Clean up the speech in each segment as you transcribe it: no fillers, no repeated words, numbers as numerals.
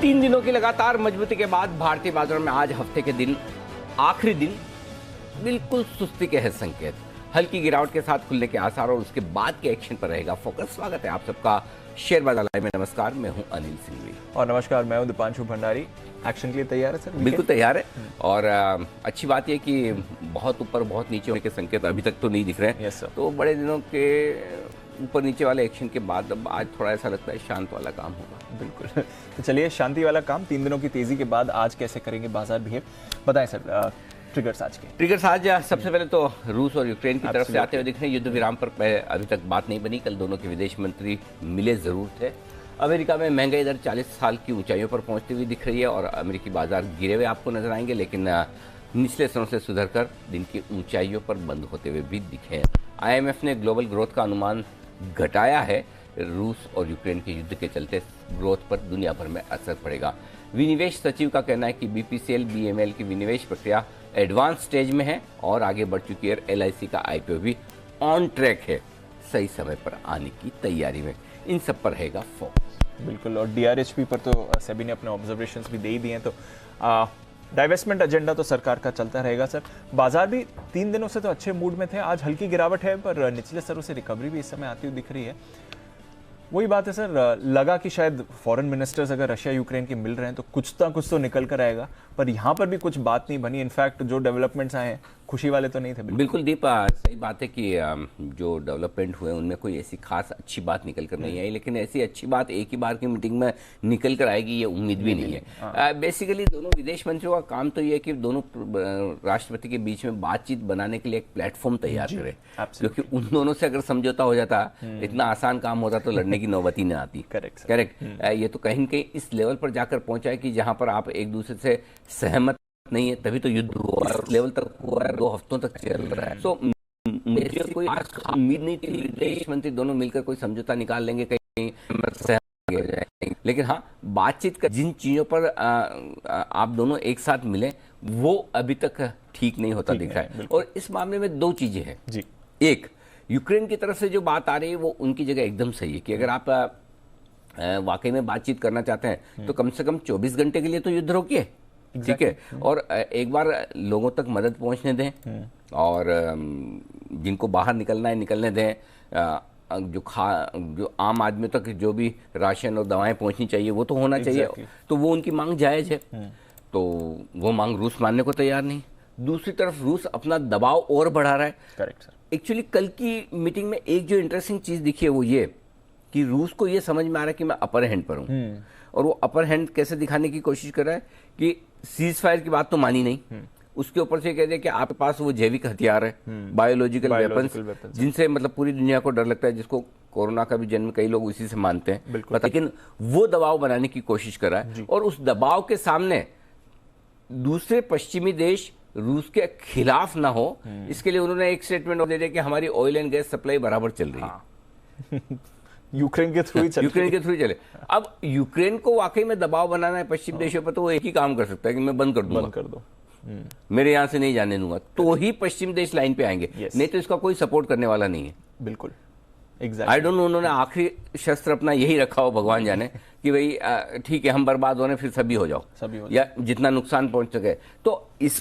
3 दिनों की लगातार मजबूती के बाद भारतीय बाजारों में आज हफ्ते के दिन आखिरी दिन बिल्कुल सुस्ती के है संकेत। हल्की गिरावट के साथ खुलने के आसार और उसके बाद के एक्शन पर रहेगा फोकस। स्वागत है आप सबका शेयर बाजार लाइव में। नमस्कार, मैं हूं अनिल सिंघवी और नमस्कार, मैं हूं दीपांशु भंडारी। एक्शन के लिए तैयार है सर? बिल्कुल तैयार है। और अच्छी बात यह कि बहुत ऊपर बहुत नीचे होने के संकेत अभी तक तो नहीं दिख रहे हैं। Yes sir. तो बड़े दिनों के ऊपर नीचे वाले एक्शन के बाद अब आज थोड़ा ऐसा लगता है शांत वाला काम होगा। बिल्कुल। तो चलिए, शांति वाला काम 3 दिनों की तेजी के बाद आज कैसे करेंगे बाजार बिहेव, बताएं सर। ट्रिगर्स आज के ट्रिगर्स आज सबसे पहले तो रूस और यूक्रेन की तरफ से आते हुए दिख रहे हैं। युद्ध विराम पर अभी तक बात नहीं बनी। कल दोनों के विदेश मंत्री मिले जरूर थे। अमेरिका में महंगाई दर 40 साल की ऊंचाइयों पर पहुंचती हुई दिख रही है और अमेरिकी बाजार गिरे हुए आपको नजर आएंगे, लेकिन निचले स्तरों से सुधरकर दिन की ऊंचाइयों पर बंद होते हुए भी दिखे हैं। IMF ने ग्लोबल ग्रोथ का अनुमान घटाया है। रूस और यूक्रेन के युद्ध के चलते ग्रोथ पर दुनिया भर में असर पड़ेगा। विनिवेश सचिव का कहना है कि BPCL BML की विनिवेश प्रक्रिया एडवांस स्टेज में है और आगे बढ़ चुकी है। LIC का IPO भी ऑन ट्रैक है, सही समय पर आने की तैयारी में। इन सब पर रहेगा फोकस। बिल्कुल। और DRHP पर तो सेबी ने अपने ऑब्जर्वेशंस भी दे ही दिए हैं। तो डाइवेस्टमेंट एजेंडा तो सरकार का चलता रहेगा सर। बाजार भी 3 दिनों से तो अच्छे मूड में थे। आज हल्की गिरावट है, पर निचले स्तरों से रिकवरी भी इस समय आती हुई दिख रही है। वही बात है सर, लगा कि शायद फॉरेन मिनिस्टर्स अगर रशिया यूक्रेन के मिल रहे हैं तो कुछ तो निकल कर आएगा, पर यहाँ पर भी कुछ बात नहीं बनी। इनफैक्ट जो डेवलपमेंट्स आए हैं खुशी वाले तो नहीं थे। बिल्कुल दीप, सही बात है कि जो डेवलपमेंट हुए उनमें कोई ऐसी खास अच्छी बात निकल कर नहीं आई, लेकिन ऐसी अच्छी बात एक ही बार की मीटिंग में निकल कर आएगी ये उम्मीद भी नहीं है। बेसिकली दोनों विदेश मंत्रियों का काम तो ये है कि दोनों राष्ट्रपति के बीच में बातचीत बनाने के लिए एक प्लेटफॉर्म तैयार करें, क्योंकि उन दोनों से अगर समझौता हो जाता इतना आसान काम होता तो लड़ने की नौबत ही न आती। करेक्ट। ये तो कहीं न कहीं इस लेवल पर जाकर पहुंचा है कि जहां पर आप एक दूसरे से सहमत नहीं है, तभी तो युद्ध हुआ है। लेवल तक हुआ है, 2 हफ्तों तक चल रहा है। तो मुझे कोई उम्मीद नहीं थी विदेश मंत्री दोनों मिलकर कोई समझौता निकाल लेंगे, कहीं सहमत हो जाएंगे। लेकिन हाँ, बातचीत का जिन चीजों पर आप दोनों एक साथ मिले वो अभी तक ठीक नहीं होता दिख रहा है। और इस मामले में 2 चीजें हैं जी। एक, यूक्रेन की तरफ से जो बात आ रही है वो उनकी जगह एकदम सही है कि अगर आप वाकई में बातचीत करना चाहते हैं तो कम से कम 24 घंटे के लिए तो युद्ध रोकिए। ठीक है। और एक बार लोगों तक मदद पहुंचने दें और जिनको बाहर निकलना है निकलने दें। जो आम आदमी तक जो भी राशन और दवाएं पहुंचनी चाहिए वो तो होना चाहिए। तो वो उनकी मांग जायज है। तो वो मांग रूस मानने को तैयार नहीं। दूसरी तरफ रूस अपना दबाव और बढ़ा रहा है। Correct sir. एक्चुअली कल की मीटिंग में एक जो इंटरेस्टिंग चीज दिखी है वो ये कि रूस को ये समझ में आ रहा है कि मैं अपर हैंड पर हूं। और वो अपर हैंड कैसे दिखाने की कोशिश कर रहा है कि सीज फायर की बात तो मानी नहीं, उसके ऊपर से कह दे कि आपके पास वो जैविक हथियार है, बायोलॉजिकल वेपन्स, जिनसे मतलब पूरी दुनिया को डर लगता है, जिसको कोरोना का भी जन्म कई लोग उसी से मानते हैं। लेकिन वो दबाव बनाने की कोशिश कर रहा है और उस दबाव के सामने दूसरे पश्चिमी देश रूस के खिलाफ ना हो, इसके लिए उन्होंने एक स्टेटमेंट दे दिया कि हमारी ऑयल एंड गैस सप्लाई बराबर चल रही है। यूक्रेन के थ्रू ही चले। अब यूक्रेन को वाकई में दबाव बनाना है पश्चिम देशों पर, तो वो एक ही काम कर सकता है कि मैं बंद कर दो, मेरे यहां से नहीं जाने दूंगा, तो ही पश्चिम देश लाइन पे आएंगे। नहीं तो इसका कोई सपोर्ट करने वाला नहीं है। बिल्कुल। आई डोंट नो, उन्होंने आखिरी शस्त्र अपना यही रखा हो, भगवान जाने, कि भाई ठीक है हम बर्बाद होने फिर सभी हो जाओ या जितना नुकसान पहुंच सके। तो इस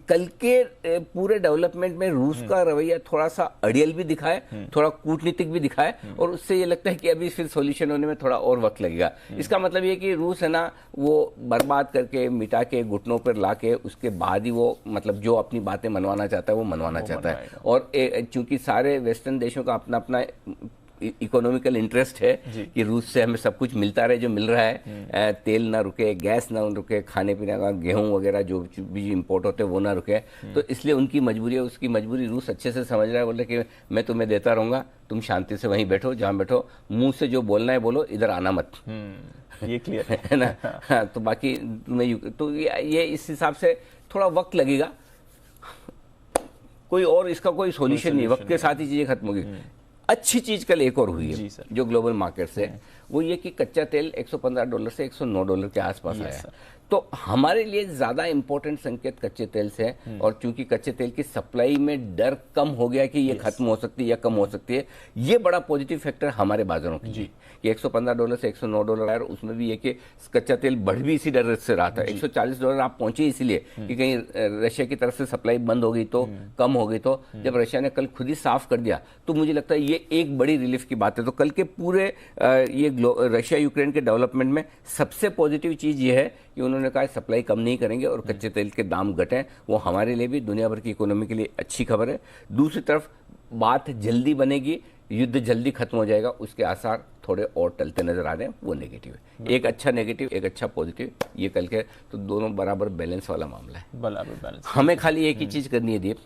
कल के पूरे डेवलपमेंट में रूस का रवैया थोड़ा सा अड़ियल भी दिखा है, थोड़ा कूटनीतिक भी दिखा है, और उससे ये लगता है कि अभी फिर सॉल्यूशन होने में थोड़ा और वक्त लगेगा। इसका मतलब ये कि रूस है ना, वो बर्बाद करके मिटा के घुटनों पर ला के उसके बाद ही वो मतलब जो अपनी बातें मनवाना चाहता है वो मनवाना चाहता है। और चूंकि सारे वेस्टर्न देशों का अपना अपना इकोनॉमिकल इंटरेस्ट है कि रूस से हमें सब कुछ मिलता रहे जो मिल रहा है, तेल ना रुके, गैस ना रुके, खाने पीने का गेहूं वगैरह जो भी इंपोर्ट होते हैं वो ना रुके। तो इसलिए उनकी मजबूरी है, उसकी मजबूरी रूस अच्छे से समझ रहा है। बोल रहे कि मैं तुम्हें देता रहूंगा, तुम शांति से वहीं बैठो जहां बैठो, मुंह से जो बोलना है बोलो, इधर आना मत। ये क्लियर है ना। हाँ, तो बाकी तुम्हें तो ये इस हिसाब से थोड़ा वक्त लगेगा, कोई और इसका कोई सोल्यूशन नहीं, वक्त के साथ ही चीजें खत्म होगी। अच्छी चीज कल एक और हुई है जो ग्लोबल मार्केट से, वो ये कि कच्चा तेल $115 से $109 के आसपास आया। तो हमारे लिए ज़्यादा इम्पोर्टेंट संकेत कच्चे तेल से है, और चूंकि कच्चे तेल की सप्लाई में डर कम हो गया कि ये खत्म हो सकती है या कम हो सकती है, ये बड़ा पॉजिटिव फैक्टर हमारे बाजारों की जी कि $115 से $109 है, उसमें भी ये कि कच्चा तेल बढ़ भी इसी डर से रहा था। $140 आप पहुंचे इसलिए कि कहीं रशिया की तरफ से सप्लाई बंद हो गई तो, कम हो गई तो। जब रशिया ने कल खुद ही साफ कर दिया तो मुझे लगता है ये एक बड़ी रिलीफ की बात है। तो कल के पूरे ये रशिया यूक्रेन के डेवलपमेंट में सबसे पॉजिटिव चीज़ ये है कि उन्होंने कहा सप्लाई कम नहीं करेंगे और कच्चे तेल के दाम घटें। वो हमारे लिए भी, दुनिया भर की इकोनॉमी के लिए अच्छी खबर है। दूसरी तरफ बात जल्दी बनेगी, युद्ध जल्दी खत्म हो जाएगा, उसके आसार थोड़े और टलते नजर आ रहे हैं, वो नेगेटिव है। एक अच्छा नेगेटिव, एक अच्छा पॉजिटिव, ये कल के तो दोनों बराबर बैलेंस वाला मामला है। बराबर बैलेंस। हमें खाली एक ही चीज करनी है दीप,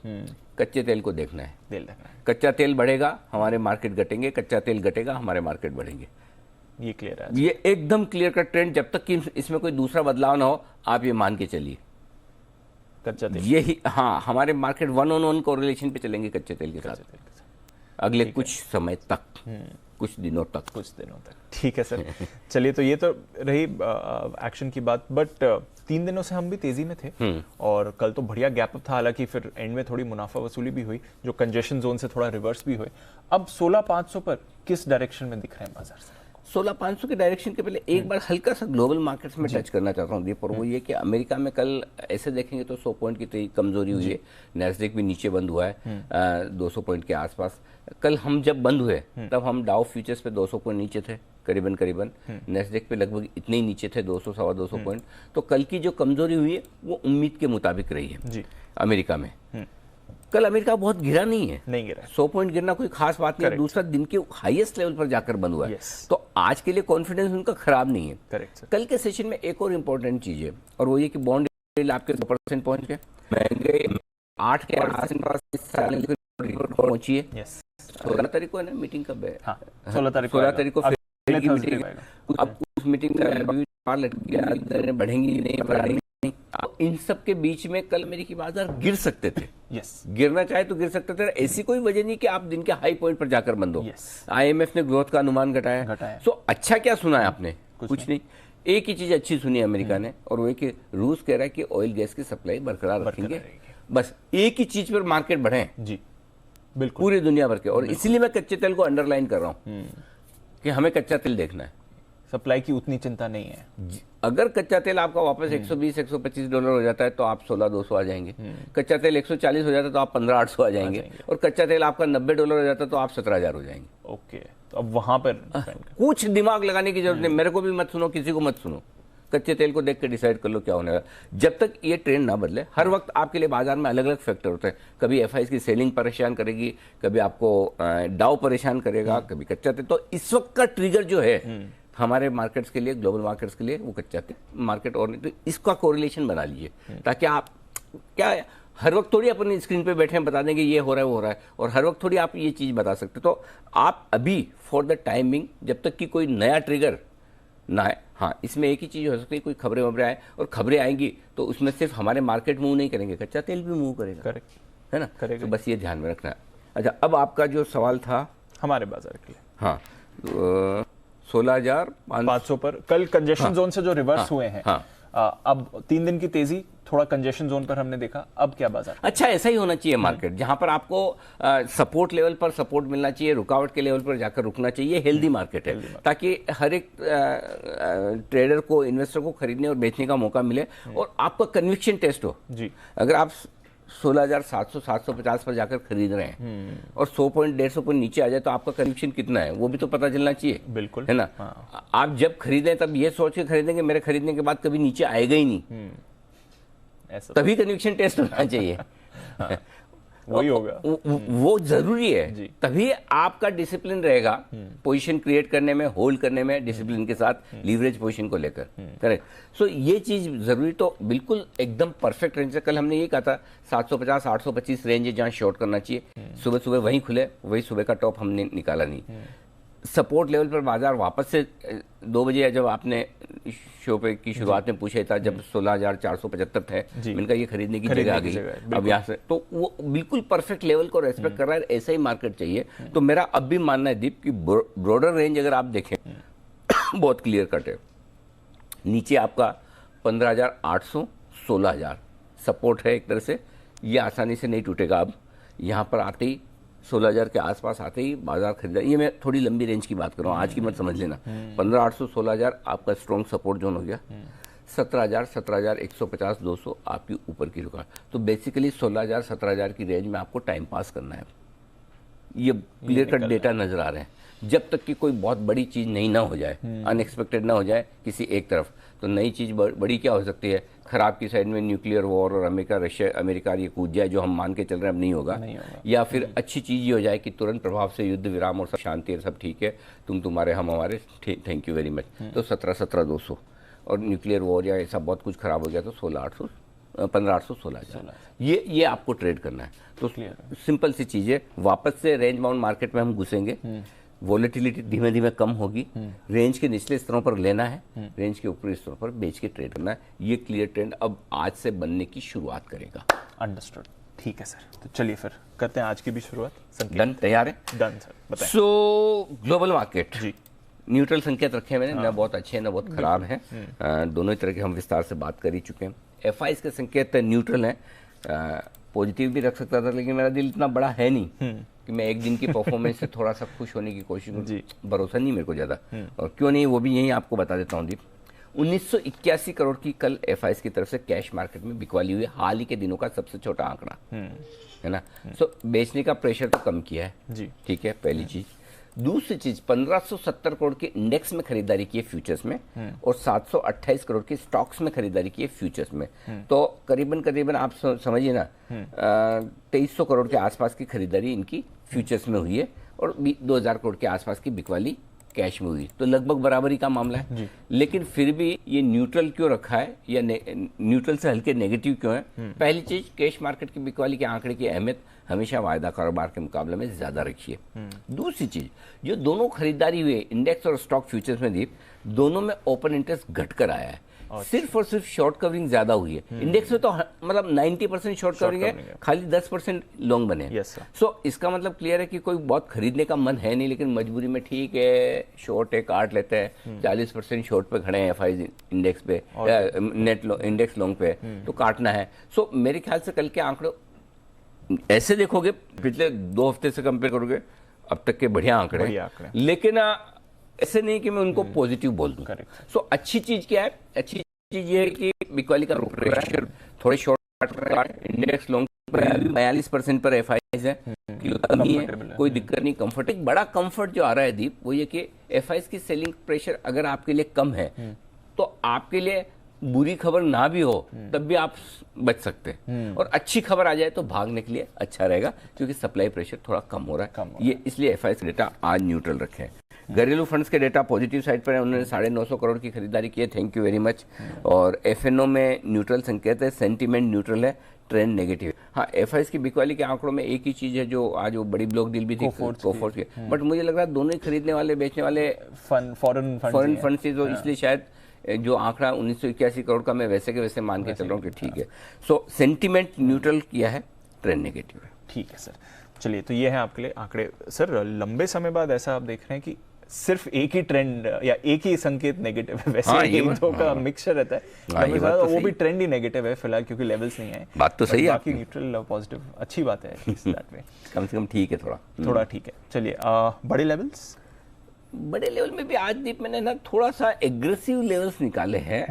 कच्चे तेल को देखना है। कच्चा तेल बढ़ेगा, हमारे मार्केट घटेंगे, कच्चा तेल घटेगा, हमारे मार्केट बढ़ेंगे। ये क्लियर है, ये एकदम क्लियर का ट्रेंड। जब तक कि इसमें कोई दूसरा बदलाव ना हो, आप ये मान के चलिए कच्चा तेल यही, हाँ, हमारे मार्केट 1-on-1 कोरिलेशन पे चलेंगे कच्चे तेल के साथ अगले कुछ समय तक, कुछ दिनों तक। ठीक है सर। चलिए, तो ये तो रही एक्शन की बात, बट 3 दिनों से हम भी तेजी में थे और कल तो बढ़िया गैप अप था, हालांकि फिर एंड में थोड़ी मुनाफा वसूली भी हुई, जो कंजेशन जोन से थोड़ा रिवर्स भी हुए। अब 16,500 पर किस डायरेक्शन में दिख रहे हैं बाजार से? 16,500 के डायरेक्शन के पहले एक बार हल्का सा ग्लोबल मार्केट्स में टच करना चाहता हूँ दीप, और वो ये कि अमेरिका में कल ऐसे देखेंगे तो 100 पॉइंट की कमजोरी हुई है। नैस्डैक भी नीचे बंद हुआ है 200 पॉइंट के आसपास। कल हम जब बंद हुए तब हम डाउ फ्यूचर्स पे 200 पॉइंट नीचे थे करीबन। नैस्डैक पे लगभग इतने ही नीचे थे, 200 सवा 200 पॉइंट। तो कल की जो कमजोरी हुई है वो उम्मीद के मुताबिक रही है जी। अमेरिका में कल अमेरिका बहुत गिरा नहीं है, 100 पॉइंट गिरना कोई खास बात नहीं है। दूसरा दिन के हाईएस्ट लेवल पर जाकर बंद हुआ है, तो आज के लिए कॉन्फिडेंस उनका खराब नहीं है। कल के सेशन में एक और इम्पोर्टेंट चीज है, और वो ये कि बॉन्ड यील्ड आपके 2% पहुंच गए, महंगे 8 के आसपास पहुंची है। 16 तारीख को है ना मीटिंग, कब है? 16 तारीख को मीटिंग। अब उस मीटिंग का लटके बढ़ेंगी नहीं, इन सब के बीच में कल अमेरिकी बाजार गिर सकते थे। गिरना चाहे तो गिर सकते थे, ऐसी कोई वजह नहीं कि आप दिन के हाई पॉइंट पर जाकर बंद हो। IMF ने ग्रोथ का अनुमान घटाया। सो अच्छा क्या सुना है आपने? कुछ नहीं। एक ही चीज अच्छी सुनी अमेरिका ने, और वो कि रूस कह रहा है कि ऑयल गैस की सप्लाई बरकरार रखेंगे। बस एक ही चीज पर मार्केट बढ़े जी, बिल्कुल, पूरी दुनिया भर के। और इसलिए मैं कच्चे तेल को अंडरलाइन कर रहा हूं कि हमें कच्चा तेल देखना है, सप्लाई की उतनी चिंता नहीं है। अगर कच्चा तेल आपका वापस $120-125 हो जाता है तो आप 16,200 आ जाएंगे। कच्चा तेल 140 हो जाता है तो आप 15,800 आ जाएंगे। और कच्चा तेल आपका $90 हो जाता है तो आप 17,000 हो जाएंगे। ओके, तो अब वहां पर कुछ दिमाग लगाने की जरूरत नहीं। मेरे को भी मत सुनो, किसी को मत सुनो, कच्चे तेल को देख के डिसाइड कर लो क्या होने वाला। जब तक ये ट्रेंड ना बदले, हर वक्त आपके लिए बाजार में अलग अलग फैक्टर होते हैं। कभी FIs की सेलिंग परेशान करेगी, कभी आपको डाउ परेशान करेगा, कभी कच्चा तेल। तो इस वक्त का ट्रिगर जो है हमारे मार्केट्स के लिए, ग्लोबल मार्केट्स के लिए, वो कच्चा तेल मार्केट। और नहीं तो इसका कोरिलेशन बना लीजिए, ताकि आप क्या हर वक्त थोड़ी अपनी स्क्रीन पे बैठे हैं बता देंगे ये हो रहा है वो हो रहा है, और हर वक्त थोड़ी आप ये चीज बता सकते। तो आप अभी फॉर द टाइमिंग, जब तक कि कोई नया ट्रिगर ना है, हाँ, इसमें एक ही चीज हो सकती है, कोई खबरें वबरें आए, और खबरें आएंगी तो उसमें सिर्फ हमारे मार्केट मूव नहीं करेंगे, कच्चा तेल भी मूव करेगा। करेक्ट है ना? तो बस ये ध्यान में रखना है। अच्छा, अब आपका जो सवाल था हमारे बाजार के लिए, हाँ, 16,500 पर कल कंजेशन जोन से जो रिवर्स हुए हैं, अब 3 दिन की तेजी थोड़ा कंजेशन जोन पर हमने देखा। अब क्या बाजार? अच्छा, ऐसा ही होना चाहिए मार्केट, जहां पर आपको सपोर्ट लेवल पर सपोर्ट मिलना चाहिए, रुकावट के लेवल पर जाकर रुकना चाहिए। हेल्दी मार्केट है, ताकि हर एक ट्रेडर को, इन्वेस्टर को खरीदने और बेचने का मौका मिले और आपका कन्विक्शन टेस्ट हो जी। अगर आप 16,700 750 पर जाकर खरीद रहे हैं और 100 पॉइंट 150 पॉइंट नीचे आ जाए तो आपका कन्विक्शन कितना है वो भी तो पता चलना चाहिए। बिल्कुल, है ना? आप जब खरीदें तब ये सोच के खरीदेंगे मेरे खरीदने के बाद कभी नीचे आएगा ही नहीं, तभी कन्विक्शन टेस्ट होना चाहिए। वही होगा, वो जरूरी है, तभी आपका डिसिप्लिन रहेगा पोजीशन क्रिएट करने में, होल्ड करने में, डिसिप्लिन के साथ लीवरेज पोजीशन को लेकर। करेक्ट। सो ये चीज जरूरी, तो बिल्कुल एकदम परफेक्ट रेंज है। कल हमने ये कहा था 750 825 रेंज है जहां शॉर्ट करना चाहिए। सुबह सुबह वहीं खुले, वही सुबह का टॉप हमने निकाला नहीं। सपोर्ट लेवल पर बाजार वापस से 2 बजे, जब आपने शो पे की शुरुआत में पूछा था, जब 16,475 थे, मैंने कहा ये खरीदने की जगह आ गई अब यहाँ से, तो वो बिल्कुल परफेक्ट लेवल को रेस्पेक्ट कर रहा है। ऐसा ही मार्केट चाहिए। तो मेरा अब भी मानना है दीप कि ब्रॉडर रेंज अगर आप देखें बहुत क्लियर कट है। नीचे आपका 15,800, 16,000 सपोर्ट है एक तरह से, ये आसानी से नहीं टूटेगा। अब यहाँ पर आते ही 16,000 के आसपास आते ही बाजार खरीदा, ये मैं थोड़ी लंबी रेंज की बात कर रहा हूँ, आज की मत समझ लेना। 15,800, 16,000 आपका स्ट्रॉन्ग सपोर्ट जोन हो गया। 17,000, 17,150, 200 आपकी ऊपर की रुकावट। तो बेसिकली 16,000, 17,000 की रेंज में आपको टाइम पास करना है। ये क्लियर कट डेटा नजर आ रहे हैं। जब तक कि कोई बहुत बड़ी चीज नहीं ना हो जाए, अनएक्सपेक्टेड ना हो जाए किसी एक तरफ, तो नई चीज बड़ी क्या हो सकती है? खराब की साइड में न्यूक्लियर वॉर और अमेरिका ये कूद जाए, जो हम मान के चल रहे हैं अब नहीं होगा। या फिर अच्छी चीज ये हो जाए कि तुरंत प्रभाव से युद्ध विराम और सब शांति और सब ठीक है, तुम तुम्हारे हम हमारे, थैंक यू वेरी मच। तो 17,200 और न्यूक्लियर वॉर या ऐसा बहुत कुछ खराब हो गया तो 16,800, 15,800, 16,000 ये आपको ट्रेड करना है। तो सिंपल सी चीज़ है, वापस से रेंज बाउंड मार्केट में हम घुसेंगे, वॉलेटिलिटी धीमे धीमे कम होगी, रेंज के निचले स्तरों पर लेना है, रेंज के ऊपरी स्तरों पर बेच के ट्रेड करना है। ये क्लियर ट्रेंड अब आज से बनने की शुरुआत करेगा। अंडरस्टूड, ठीक है सर। तो चलिए फिर करते हैं आज की भी शुरुआत। डन, तैयार है? डन सर, बताएं। सो ग्लोबल मार्केट जी, न्यूट्रल संकेत रखे हैं मैंने, ना बहुत अच्छे हैं ना बहुत खराब हैं, दोनों ही तरह के हम विस्तार से बात कर ही चुके हैं। एफआईज के संकेत न्यूट्रल है, पॉजिटिव भी रख सकता था, लेकिन मेरा दिल इतना बड़ा है नहीं कि मैं एक दिन की परफॉर्मेंस से थोड़ा सा खुश होने की कोशिश करूं। भरोसा नहीं मेरे को ज़्यादा, और क्यों नहीं वो भी यही आपको बता देता हूँ दीप। 1981 करोड़ की कल एफआईज की तरफ से कैश मार्केट में बिकवाली हुई, हाल ही के दिनों का सबसे छोटा आंकड़ा है ना। सो बेचने का प्रेशर तो कम किया है जी, ठीक है, पहली चीज। दूसरी चीज, 1570 करोड़ के इंडेक्स में खरीदारी की है फ्यूचर्स में, और 728 करोड़ के स्टॉक्स में खरीदारी की है फ्यूचर्स में। तो करीबन आप समझिए ना, 2300 करोड़ के आसपास की खरीदारी इनकी फ्यूचर्स में हुई है, और 2,000 करोड़ के आसपास की बिकवाली कैश में हुई। तो लगभग बराबरी का मामला है। लेकिन फिर भी ये न्यूट्रल क्यों रखा है, या न्यूट्रल से हल्के नेगेटिव क्यों है? पहली चीज, कैश मार्केट की बिकवाली के आंकड़े की अहमियत हमेशा वायदा कारोबार के मुकाबले में ज्यादा रखिए। दूसरी चीज, जो दोनों खरीदारी हुए इंडेक्स और स्टॉक फ्यूचर्स में दीप, दोनों में ओपन इंटरेस्ट घटकर आया है। सिर्फ और सिर्फ शॉर्ट कवरिंग ज्यादा हुई है। इंडेक्स में तो मतलब 90% शॉर्ट कवरिंग है, खाली 10% लॉन्ग बने हैं। सो इसका मतलब क्लियर है कि कोई बहुत खरीदने का मन है नहीं, लेकिन मजबूरी में ठीक है शॉर्ट है, काट लेते हैं। 40% शॉर्ट पे खड़े हैं एफआई इंडेक्स पे, नेट इंडेक्स लॉन्ग पे, तो काटना है। सो मेरे ख्याल से कल के आंकड़े ऐसे देखोगे, पिछले 2 हफ्ते से कंपेयर करोगे, अब तक के बढ़िया आंकड़े, लेकिन ऐसे नहीं कि मैं उनको पॉजिटिव बोल दूं। सो अच्छी चीज क्या है? अच्छी चीज ये है कि बिकवाली का प्रेशर थोड़े शॉर्ट इंडेक्स लॉन्ग पर 42% पर एफआईज है, कमी है, कोई दिक्कत नहीं, कंफर्ट। एक बड़ा कंफर्ट जो आ रहा है दीप, वो ये कि एफआईज की सेलिंग प्रेशर अगर आपके लिए कम है, तो आपके लिए बुरी खबर ना भी हो तब भी आप बच सकते हैं, और अच्छी खबर आ जाए तो भागने के लिए अच्छा रहेगा, क्योंकि सप्लाई प्रेशर थोड़ा कम हो रहा है। ये इसलिए एफआईज डेटा आज न्यूट्रल रखे हैं। घरेलू फंड्स के डेटा पॉजिटिव साइड पर है, उन्होंने 950 करोड़ की खरीदारी की है, थैंक यू वेरी मच। और एफएनओ में न्यूट्रल संकेत है, सेंटीमेंट न्यूट्रल है, ट्रेंड नेगेटिव। हाँ, एफआईज की बिकवाली के आंकड़ों में एक ही चीज है जो आज वो बड़ी ब्लॉक डील भी थी कोफोर्स की, बट मुझे लग रहा है दोनों ही खरीदने वाले बेचने वाले फॉरेन फंड से, तो इसलिए शायद जो आंकड़ा 1981 करोड़ का मैं वैसे के वैसे मान के चल रहा हूँ कि ठीक है। सो सेंटीमेंट न्यूट्रल किया है, ट्रेंड नेगेटिव है। ठीक है सर, चलिए तो ये है आपके लिए आंकड़े। सर लंबे समय बाद ऐसा आप देख रहे हैं कि सिर्फ एक ही ट्रेंड या एक ही संकेत नेगेटिव है, वैसे एक दो का मिक्सचर रहता है, वो भी ट्रेंड ही नेगेटिव है फिलहाल, क्योंकि लेवल्स नहीं आए। बात तो सही है, बाकी न्यूट्रल पॉजिटिव अच्छी बात है कम से कम ठीक है, थोड़ा ठीक है। चलिए बड़े लेवल्स, बड़े लेवल में भी आज दीप मैंने ना थोड़ा सा एग्रेसिव लेवल्स निकाले हैं,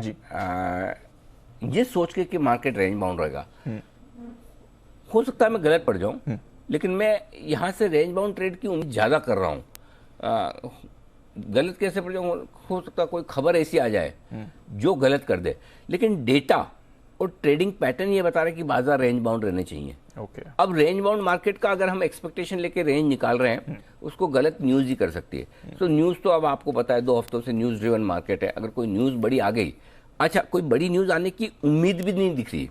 ये सोच के कि मार्केट रेंज बाउंड रहेगा। हो सकता है मैं गलत पड़ जाऊं, लेकिन मैं यहां से रेंज बाउंड ट्रेड की उम्मीद ज्यादा कर रहा हूं। गलत कैसे पड़ जाऊं? हो सकता है कोई खबर ऐसी आ जाए जो गलत कर दे, लेकिन डेटा और ट्रेडिंग पैटर्न ये बता रहा है कि बाजार रेंज बाउंड रहने चाहिए। अब रेंज बाउंड मार्केट का अगर हम एक्सपेक्टेशन लेके रेंज निकाल रहे हैं, उसको गलत न्यूज ही कर सकती है। तो न्यूज तो अब आपको पता है 2 हफ्तों से न्यूज ड्रिवन मार्केट है। अगर कोई न्यूज बड़ी आ गई, अच्छा कोई बड़ी न्यूज आने की उम्मीद भी नहीं दिख रही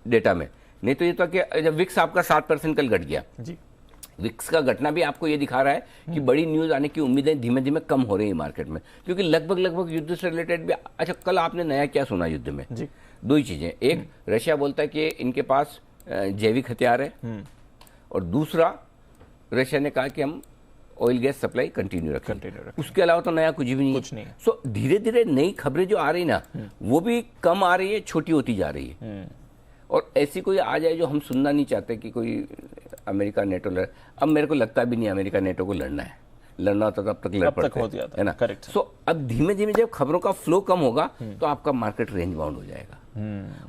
डेटा में, नहीं तो ये तो कि जब विक्स आपका 7% कल घट गया जी, विक्स का घटना भी आपको ये दिखा रहा है कि बड़ी न्यूज आने की उम्मीदें धीमे धीमे कम हो रही है मार्केट में, क्योंकि लगभग युद्ध से रिलेटेड भी। अच्छा कल आपने नया क्या सुना युद्ध में? जी, 2 ही चीजें, एक रशिया बोलता है कि इनके पास जैविक हथियार है, और दूसरा रशिया ने कहा कि हम ऑयल गैस सप्लाई कंटिन्यू रखें। उसके अलावा तो नया कुछ भी नहीं कुछ नहीं है। सो धीरे धीरे नई खबरें जो आ रही ना वो भी कम आ रही है, छोटी होती जा रही है। और ऐसी कोई आ जाए जो हम सुनना नहीं चाहते कि कोई अमेरिका नेटो लड़, अब मेरे को लगता भी नहीं अमेरिका नेटो को लड़ना है, लड़ना होता तो अब तक लड़ पड़ते है ना। करेक्ट। सो अब धीमे धीमे जब खबरों का फ्लो कम होगा तो आपका मार्केट रेंज बाउंड हो जाएगा,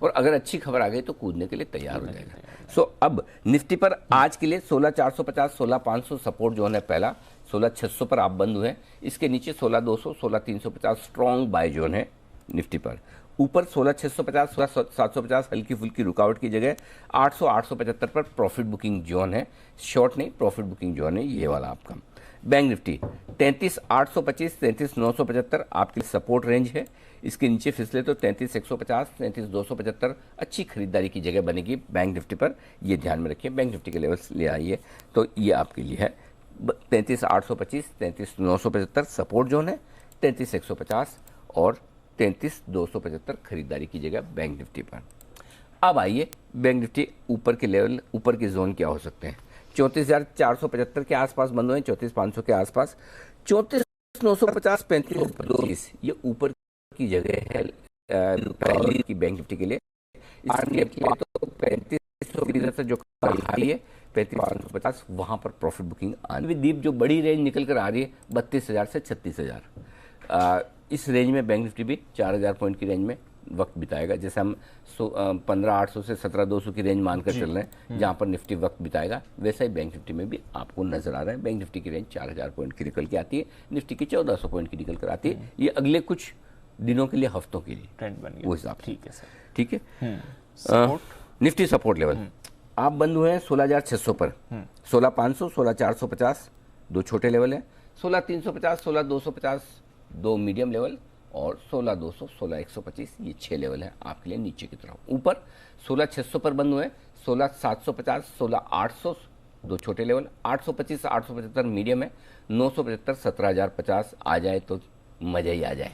और अगर अच्छी खबर आ गई तो कूदने के लिए तैयार हो जाएगा। सो अब निफ्टी पर आज के लिए 16,450 16,500 सपोर्ट जोन है पहला, 16,600 पर आप बंद हुए हैं। इसके नीचे 16,200 16,350 स्ट्रॉन्ग बाय जोन है निफ्टी पर। ऊपर 16,650 16,750 हल्की फुल्की रुकावट की जगह 800 875 पर प्रॉफिट बुकिंग जोन है, शॉर्ट नहीं प्रॉफिट बुकिंग जोन है ये वाला आपका। बैंक निफ्टी 33,825 33,975 आपके सपोर्ट रेंज है। इसके नीचे फिसले तो 33,150 33,275 अच्छी खरीदारी की जगह बनेगी बैंक निफ्टी पर, ये ध्यान में रखिए। बैंक निफ्टी के लेवल्स ले आइए तो ये आपके लिए है 33,825 33,975 सपोर्ट जोन है, 33,150 और 33,275 खरीदारी की जगह बैंक निफ्टी पर। अब आइए बैंक निफ्टी ऊपर के लेवल, ऊपर के जोन क्या हो सकते हैं। 34,475 के आसपास बंद हुए, 34,500 के आसपास, 34,950 35,220 ये ऊपर की जगह है पहली की बैंक निफ्टी के लिए। इसके बाद तो 3500 की तरफ से जो हाई है 35,550 वहां पर प्रॉफिट बुकिंग आने दीप जो बड़ी रेंज निकल कर आ रही है 32,000 से 36,000। इस रेंज में बैंक निफ्टी भी 4,000 पॉइंट की रेंज में वक्त बिताएगा, जैसे हम 15,800 से 17,200 की रेंज मानकर चल रहे हैं जहां पर निफ्टी वक्त बिताएगा, वैसा ही बैंक निफ्टी में भी आपको नजर आ रहा है। बैंक निफ्टी की रेंज 4,000 पॉइंट की निकल के आती है, निफ्टी की 1,400 पॉइंट की निकल कर आती है। ये अगले कुछ दिनों के लिए, हफ्तों के लिए ट्रेंड बन गया, वो हिसाब। ठीक है सर, ठीक है। निफ्टी सपोर्ट लेवल आप बंद हुए हैं 16,600 पर, 16,500 16,450 दो छोटे लेवल है, 16,350 16,250 दो मीडियम लेवल, और 16,200 16,125 ये 6 लेवल है आपके लिए नीचे की तरफ। ऊपर 16,600 पर बंद हुए, 16,750 16,800 दो छोटे लेवल, 825 875 मीडियम है, 975 17,050 आ जाए तो मजा ही आ जाए।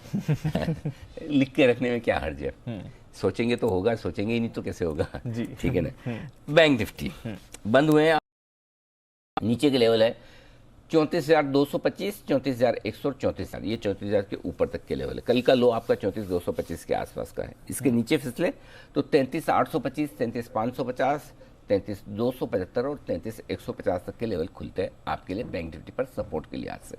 लिख के रखने में क्या हर्ज है, सोचेंगे तो होगा, सोचेंगे ही नहीं तो कैसे होगा। ठीक है ना। बैंक निफ्टी बंद हुए हैं, नीचे के लेवल है 34,225 34,100 34,000, ये 34,000 के ऊपर तक के लेवल है। कल का लो आपका 34,225 के आसपास का है। इसके नीचे फिसले तो 33,825 33,550 33,275 और 33,150 तक के लेवल खुलते हैं आपके लिए बैंक निफ्टी पर सपोर्ट के लिहाज से।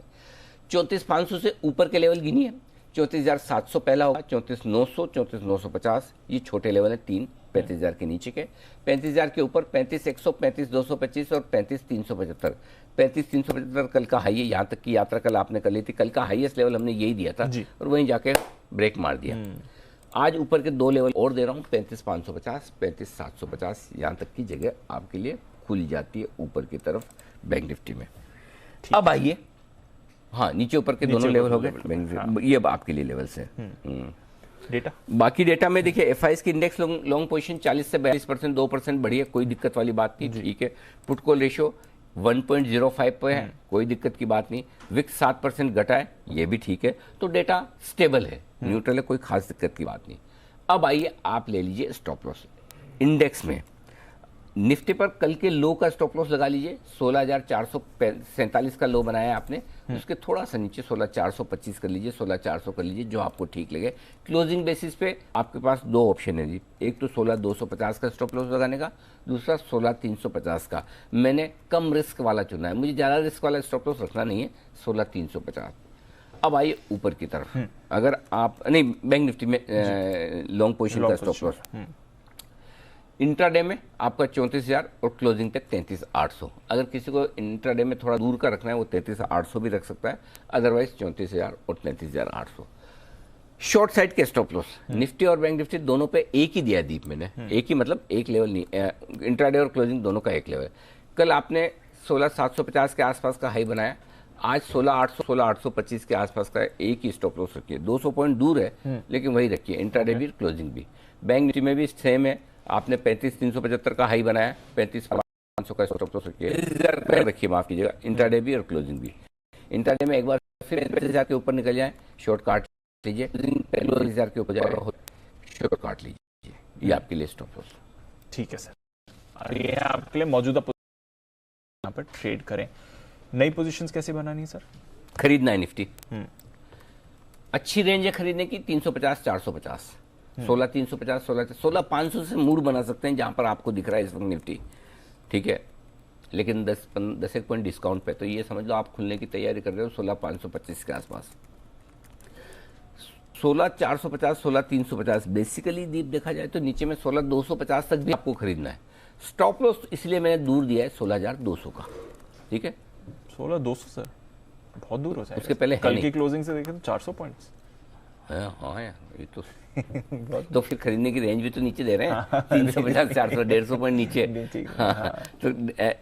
34,500 से ऊपर के लेवल गिनिए, 34,700 पहला होगा, 34,900 34,950 ये छोटे लेवल है तीन, 35,000 के नीचे के, 35,000 के ऊपर 35,100 35,225 और 35,375 35,375 कल का हाई है। यहाँ तक की यात्रा कल आपने कर ली थी, कल का हाईएस्ट लेवल हमने यही दिया था और वहीं जाके ब्रेक मार दिया। आज ऊपर के दो लेवल और दे रहा हूँ, 35,550 35,750 यहाँ तक की जगह आपके लिए खुल जाती है ऊपर की तरफ बैंक निफ्टी में। अब आइए, हाँ नीचे ऊपर के दोनों लेवल हो गए, ये अब आपके लिए लेवल्स हैं। डेटा बाकी डेटा में देखिए FIs की इंडेक्स लॉन्ग पोजीशन 40 से 42% 2% बढ़ी है, कोई दिक्कत वाली बात नहीं, ठीक है। पुट कॉल रेशियो 1.05 पे है, कोई दिक्कत की बात नहीं। विक्स 7% घटा है, ये भी ठीक है। तो डेटा स्टेबल है, न्यूट्रल है, कोई खास दिक्कत की बात नहीं। अब आइए आप ले लीजिए स्टॉप लॉस। इंडेक्स में निफ्टी पर कल के लो का स्टॉप लॉस लगा लीजिए, 16,447 का लो बनाया है आपने, उसके थोड़ा सा नीचे 16,425 कर लीजिए, 16,400 कर लीजिए, जो आपको ठीक लगे। क्लोजिंग बेसिस पे आपके पास दो ऑप्शन है जी, एक तो 16,250 का स्टॉप लॉस लगाने का, दूसरा 16,350 का। मैंने कम रिस्क वाला चुना है, मुझे ज़्यादा रिस्क वाला स्टॉप लॉस रखना नहीं है, 16,350। अब आइए ऊपर की तरफ, अगर आप नहीं बैंक निफ्टी में लॉन्ग पोजीशन का स्टॉप लॉस इंट्राडे में आपका 34,000 और क्लोजिंग तक 33,800। अगर किसी को इंट्राडे में थोड़ा दूर का रखना है वो 33,800 भी रख सकता है, अदरवाइज 34,000 और 33,800। शॉर्ट साइड के स्टॉप लॉस निफ्टी और बैंक निफ्टी दोनों पे एक ही दिया दीप मैंने, एक ही मतलब एक लेवल नहीं, इंट्राडे और क्लोजिंग दोनों का एक लेवल। कल आपने 16,750 के आसपास का हाई बनाया, आज 16,800 16,825 के आसपास का एक ही स्टॉप लॉस रखिए, 200 पॉइंट दूर है लेकिन वही रखिए, इंट्राडे भी क्लोजिंग भी। बैंक निफ्टी में भी सेम है, आपने 35,375 का हाई बनाया, 35,500 का स्टॉप लॉस रखिए, माफ कीजिएगा, इंट्राडे भी और क्लोजिंग भी। इंट्राडे में एक बार फिर 35,000 के ऊपर निकल जाए, शॉर्ट काट लीजिए, 35,000 के ऊपर जाएगा, शॉर्ट काट लीजिए, ये आपके लिए स्टॉप लॉस। ठीक है सर, ये आपके लिए मौजूदा यहाँ पर ट्रेड करें। नई पोजीशंस कैसे बनानी है सर? खरीदना है निफ्टी। अच्छी रेंज है खरीदने की 350 450, 16 350 16 500 से मूड बना सकते हैं जहां पर आपको दिख रहा है इस वक्त निफ्टी, ठीक है। लेकिन 10 एक पॉइंट डिस्काउंट पे, तो ये समझ लो आप खुलने की तैयारी कर रहे हो 16 525 के आसपास। 16 450 16 350 बेसिकली दीप देखा जाए तो नीचे में 16 250 तक भी आपको खरीदना है। स्टॉप लॉस इसलिए मैंने दूर दिया है 16,200 का, ठीक है। 16,200 सर बहुत दूर हो जाएगा। उसके पहले कल की क्लोजिंग से देखें तो 400 पॉइंट्स। हाँ यार ये तो फिर खरीदने की रेंज भी तो नीचे दे रहे हैं 350 400 150 पॉइंट नीचे। हाँ, तो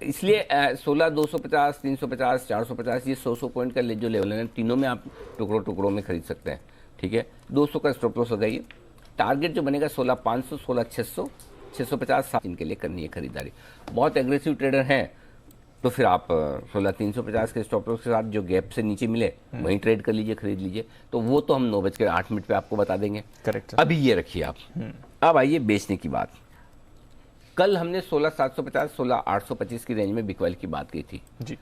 इसलिए 16 250 350 450 ये 100 पॉइंट का जो लेवल है तीनों में आप टुकड़ों टुकड़ों में खरीद सकते हैं, ठीक है। 200 का स्टॉप लॉस लगाइए। टारगेट जो बनेगा 16 500 16 600 650 7 इनके लिए करनी है खरीदारी। बहुत एग्रेसिव ट्रेडर हैं तो फिर आप 16 350 के स्टॉप लॉस के साथ जो गैप से नीचे मिले वहीं ट्रेड कर लीजिए, खरीद लीजिए। तो वो तो हम 9:08 पे आपको बता देंगे। करेक्ट। अभी ये रखिए आप। अब आइए बेचने की बात। कल हमने 16 750 16 825 की रेंज में बिकवाल की बात की थी जी,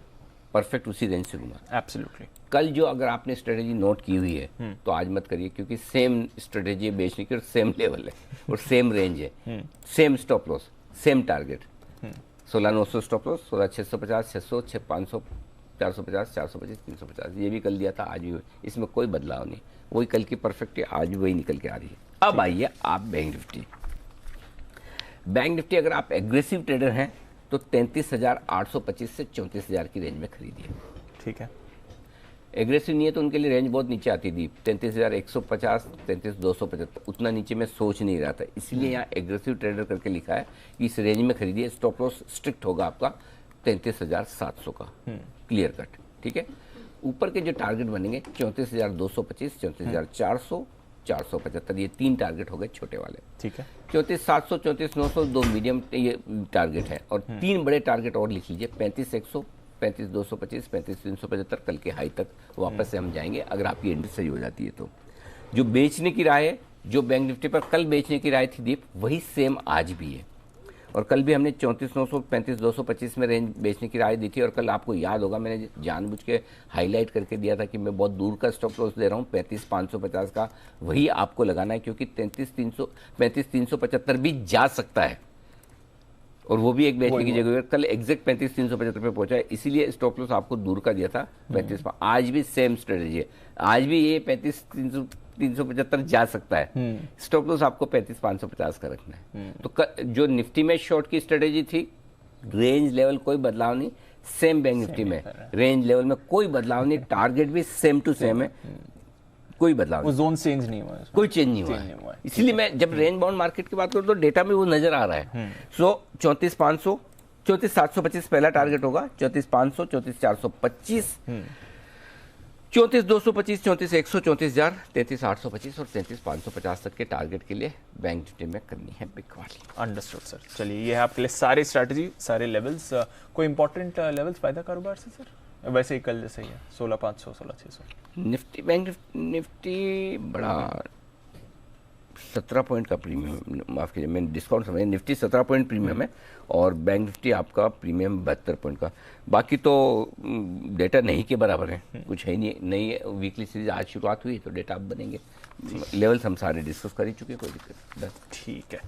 परफेक्ट उसी रेंज से घुमा। एब्सोल्युटली। कल जो अगर आपने स्ट्रेटेजी नोट की हुई है तो आज मत करिए, क्योंकि सेम स्ट्रेटेजी बेचने की और सेम लेवल है और सेम रेंज है, same stop loss, same target. 16 900 stop loss, 16 650 600 500 450 425 350 ये भी कल दिया था, आज भी इसमें कोई बदलाव नहीं, वही कल की परफेक्ट है, आज भी वही निकल के आ रही है। अब आइए आप बैंक निफ्टी। बैंक निफ्टी अगर आप एग्रेसिव ट्रेडर हैं तो 33,825 से 34,000 की रेंज में खरीदिए, ठीक है। एग्रेसिव नहीं है तो उनके लिए रेंज बहुत नीचे आती थी 33,150 33,275, उतना नीचे मैं सोच नहीं रहा था, इसलिए यहाँ एग्रेसिव ट्रेडर करके लिखा है कि इस रेंज में खरीदिए। स्टॉप लॉस स्ट्रिक्ट होगा आपका 33,700 का, क्लियर कट, ठीक है। ऊपर के जो टारगेट बनेंगे 34,225 34,400 475, ये 3 टारगेट हो गए छोटे वाले, ठीक है। 34,700 34,900 2 मीडियम ये टारगेट है और 3 बड़े टारगेट और लिख लीजिए 35,100 35,225 35,375 कल के हाई तक वापस से हम जाएंगे अगर आपकी एंट्री सही हो जाती है तो। जो बेचने की राय है, जो बैंक निफ्टी पर कल बेचने की राय थी दीप, वही सेम आज भी है। और कल भी हमने 34,900 35,225 में रेंज बेचने की राय दी थी और कल आपको याद होगा मैंने जानबूझ के हाईलाइट करके दिया था कि मैं बहुत दूर का स्टॉप लॉस दे रहा हूँ 35,550 का, वही आपको लगाना है क्योंकि 35,375 भी जा सकता है और वो भी एक बेचने की जगह। कल एग्जैक्ट 35,375 पे पहुंचा है, इसीलिए स्टॉप लॉस आपको दूर का दिया था 35। आज भी सेम स्ट्रेटेजी है, आज भी ये 35,375 जा सकता है, स्टॉप लॉस आपको 35,550 का रखना है। तो जो निफ्टी में शॉर्ट की स्ट्रेटेजी थी, रेंज लेवल कोई बदलाव नहीं, सेम बैंक निफ्टी में रेंज लेवल में कोई बदलाव नहीं, टारगेट भी सेम टू सेम है, कोई बदलाव वो जोन चेंज नहीं हुआ है, कोई चेंज नहीं हुआ है। इसलिए मैं जब रेंज बाउंड मार्केट की बात करूं तो डेटा में वो नजर आ रहा है। सो 34,500 34,725 पहला टारगेट होगा, 34,500 34,425 34,225 34,100 34,000 33,825 और 33,550 तक के टारगेट के लिए बैंक निफ्टी में करनी है बिकवाली। Understood sir. चलिए ये है आपके लिए सारी स्ट्रैटेजी, सारे लेवल्स। कोई इंपॉर्टेंट लेवल्स फायदा कारोबार से सर? वैसे ही कल जैसे ही है 16,500 16,600 निफ्टी बैंक निफ्टी बड़ा 17 पॉइंट का प्रीमियम, माफ कीजिए मैंने डिस्काउंट समझा, निफ्टी 17 पॉइंट प्रीमियम है और बैंक निफ्टी आपका प्रीमियम 72 पॉइंट का। बाकी तो डेटा नहीं के बराबर है, कुछ है नहीं। नई वीकली सीरीज आज शुरुआत हुई तो डेटा अब बनेंगे, लेवल्स हम सारे डिस्कस कर ही चुके, कोई दिक्कत नहीं। ठीक है।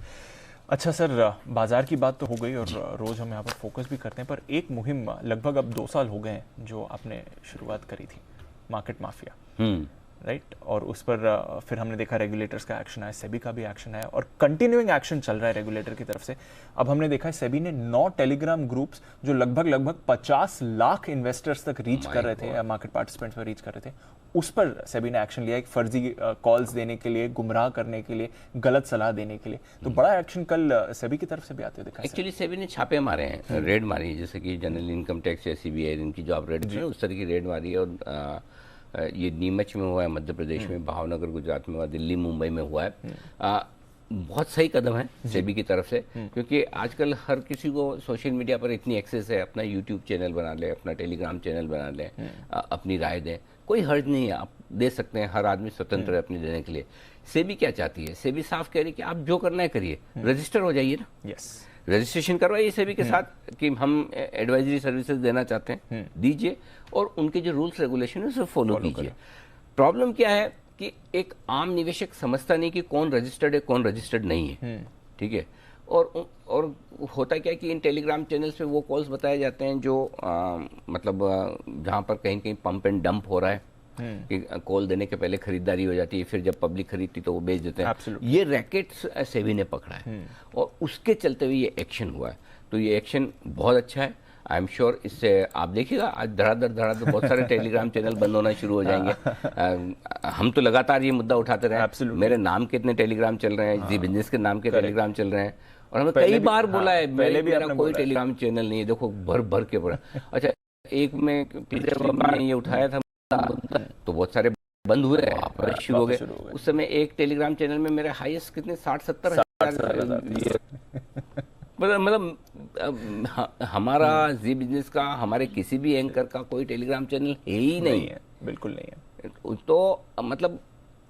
अच्छा सर, बाजार की बात तो हो गई और रोज हम यहाँ पर फोकस भी करते हैं, पर एक मुहिम लगभग अब 2 साल हो गए हैं जो आपने शुरुआत करी थी, मार्केट माफिया, राइट। और उस पर फिर हमने देखा रेगुलेटर्स का एक्शन आया, सेबी का भी एक्शन आया और कंटिन्यूइंग एक्शन चल रहा है रेगुलेटर की तरफ से। अब हमने देखा है सेबी ने 9 टेलीग्राम ग्रुप्स जो लगभग 50 लाख इन्वेस्टर्स तक रीच कर रहे थे, मार्केट पार्टिसिपेंट्स पर रीच कर रहे थे, उस पर सेबी ने एक्शन लिया, एक फर्जी कॉल्स देने के लिए, गुमराह करने के लिए, गलत सलाह देने के लिए। तो बड़ा एक्शन कल सेबी की तरफ से भी आते हुए देखा। एक्चुअली सेबी ने छापे मारे हैं, रेड मारी है, जैसे कि जनरल इनकम टैक्स या सीबीआई इनकी जो आप रेड उस तरह की रेड मारी है। और ये नीमच में हुआ है, मध्य प्रदेश में, भावनगर गुजरात में हुआ, दिल्ली मुंबई में हुआ है। बहुत सही कदम है सेबी की तरफ से, क्योंकि आजकल हर किसी को सोशल मीडिया पर इतनी एक्सेस है, अपना यूट्यूब चैनल बना ले, अपना टेलीग्राम चैनल बना ले, अपनी राय दें, कोई हर्ज नहीं है, आप दे सकते हैं, हर आदमी स्वतंत्र है अपने देने के लिए। सेबी क्या चाहती है? सेबी साफ कह रही है कि आप जो करना है करिए, रजिस्टर हो जाइए ना। यस, रजिस्ट्रेशन करवाइए सेबी के साथ कि हम एडवाइजरी सर्विसेज देना चाहते हैं, दीजिए, और उनके जो रूल्स रेगुलेशन है उसे फॉलो कीजिए। प्रॉब्लम क्या है कि एक आम निवेशक समझता नहीं कि कौन रजिस्टर्ड है कौन रजिस्टर्ड नहीं है, ठीक है। और होता क्या है कि इन टेलीग्राम चैनल्स पे वो कॉल्स बताए जाते हैं जो मतलब जहाँ पर कहीं कहीं पंप एंड डंप हो रहा है कि कॉल देने के पहले खरीदारी हो जाती है, फिर जब पब्लिक खरीदती तो वो बेच देते हैं। Absolutely. ये रैकेट सेबी ने पकड़ा है और उसके चलते हुए ये एक्शन हुआ है। तो ये एक्शन बहुत अच्छा है। आई एम श्योर इससे आप देखिएगा आज धड़ाधड़ बहुत सारे टेलीग्राम चैनल बंद होना शुरू हो जाएंगे। हम तो लगातार ये मुद्दा उठाते रहे, मेरे नाम के इतने टेलीग्राम चल रहे हैं, जी बिजनेस के नाम के टेलीग्राम चल रहे हैं, और हमें कई बार बोला है पहले भी मेरा कोई टेलीग्राम चैनल नहीं है, देखो भर भर के पड़ा। अच्छा, एक में पिछले बार ये उठाया था तो बहुत सारे बंद हुए, वापस शुरू हो गए। उस समय एक टेलीग्राम चैनल में मेरे हाईएस्ट कितने 60-70 हजार मतलब हमारा जी बिजनेस का, हमारे किसी भी एंकर का कोई टेलीग्राम चैनल है ही नहीं है, बिल्कुल नहीं है। तो मतलब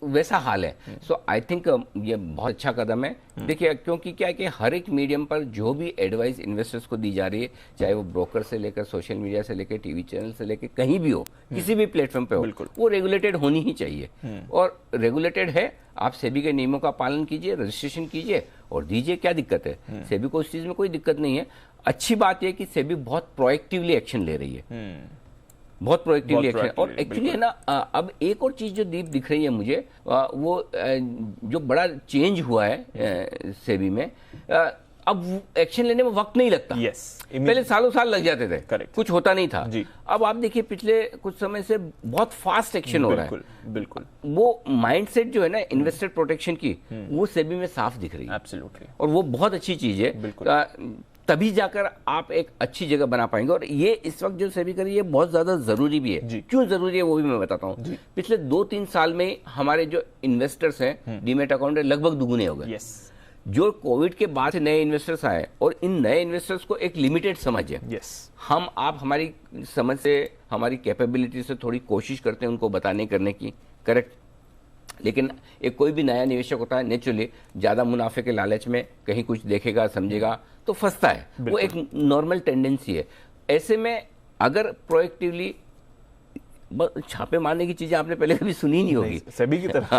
वैसा हाल है। सो आई थिंक ये बहुत अच्छा कदम है। देखिए, क्योंकि क्या है कि हर एक मीडियम पर जो भी एडवाइस इन्वेस्टर्स को दी जा रही है, चाहे वो ब्रोकर से लेकर सोशल मीडिया से लेकर टीवी चैनल से लेकर कहीं भी हो, किसी भी प्लेटफॉर्म पे हो, वो रेगुलेटेड होनी ही चाहिए। और रेगुलेटेड है, आप सेबी के नियमों का पालन कीजिए, रजिस्ट्रेशन कीजिए और दीजिए। क्या दिक्कत है? सेबी को उस चीज में कोई दिक्कत नहीं है। अच्छी बात यह कि सेबी बहुत प्रोएक्टिवली एक्शन ले रही है, बहुत प्रोएक्टिवली एक्शन। और एक्चुअली है ना, अब एक और चीज जो दीप दिख रही है मुझे, वो जो बड़ा चेंज हुआ है सेबी में, अब एक्शन लेने में वक्त नहीं लगता। पहले सालों साल लग जाते थे, कुछ होता नहीं था। अब आप देखिए पिछले कुछ समय से बहुत फास्ट एक्शन हो रहा है। बिल्कुल वो माइंडसेट जो है ना इन्वेस्टर प्रोटेक्शन की, वो सेबी में साफ दिख रही है। एब्सोल्युटली। और वो बहुत अच्छी चीज है। तभी जाकर आप एक अच्छी जगह बना पाएंगे। और ये इस वक्त जो सेबी कर रही है बहुत ज्यादा जरूरी भी है। क्यों जरूरी है वो भी मैं बताता हूँ। पिछले 2-3 साल में हमारे जो इन्वेस्टर्स हैं, डीमेट अकाउंट लगभग दुगुने हो गए। जो कोविड के बाद से नए इन्वेस्टर्स आए, और इन नए इन्वेस्टर्स को एक लिमिटेड समझ है। हम आप हमारी समझ से, हमारी कैपेबिलिटी से थोड़ी कोशिश करते हैं उनको बताने करने की, करेक्ट। लेकिन एक कोई भी नया निवेशक होता है, नेचुरली ज्यादा मुनाफे के लालच में कहीं कुछ देखेगा समझेगा तो फंसता है। वो एक नॉर्मल टेंडेंसी है। ऐसे में अगर प्रोएक्टिवली छापे मारने की चीजें आपने पहले कभी सुनी नहीं होगी सेबी की तरफ से।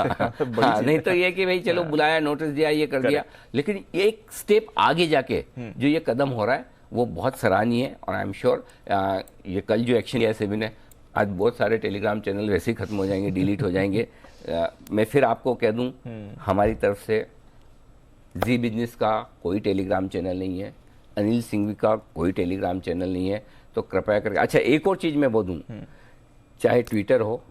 हाँ, नहीं तो ये कि भाई चलो बुलाया, नोटिस दिया, ये कर दिया। लेकिन एक स्टेप आगे जाके जो ये कदम हो रहा है वो बहुत सराहनीय है। और आई एम श्योर ये कल जो एक्शन लिया सेबी ने, आज बहुत सारे टेलीग्राम चैनल वैसे ही खत्म हो जाएंगे, डिलीट हो जाएंगे। मैं फिर आपको कह दूं, हमारी तरफ से जी बिजनेस का कोई टेलीग्राम चैनल नहीं है, अनिल सिंघवी का कोई टेलीग्राम चैनल नहीं है। तो कृपया करके, अच्छा एक और चीज मैं बोल दूं, चाहे ट्विटर हो,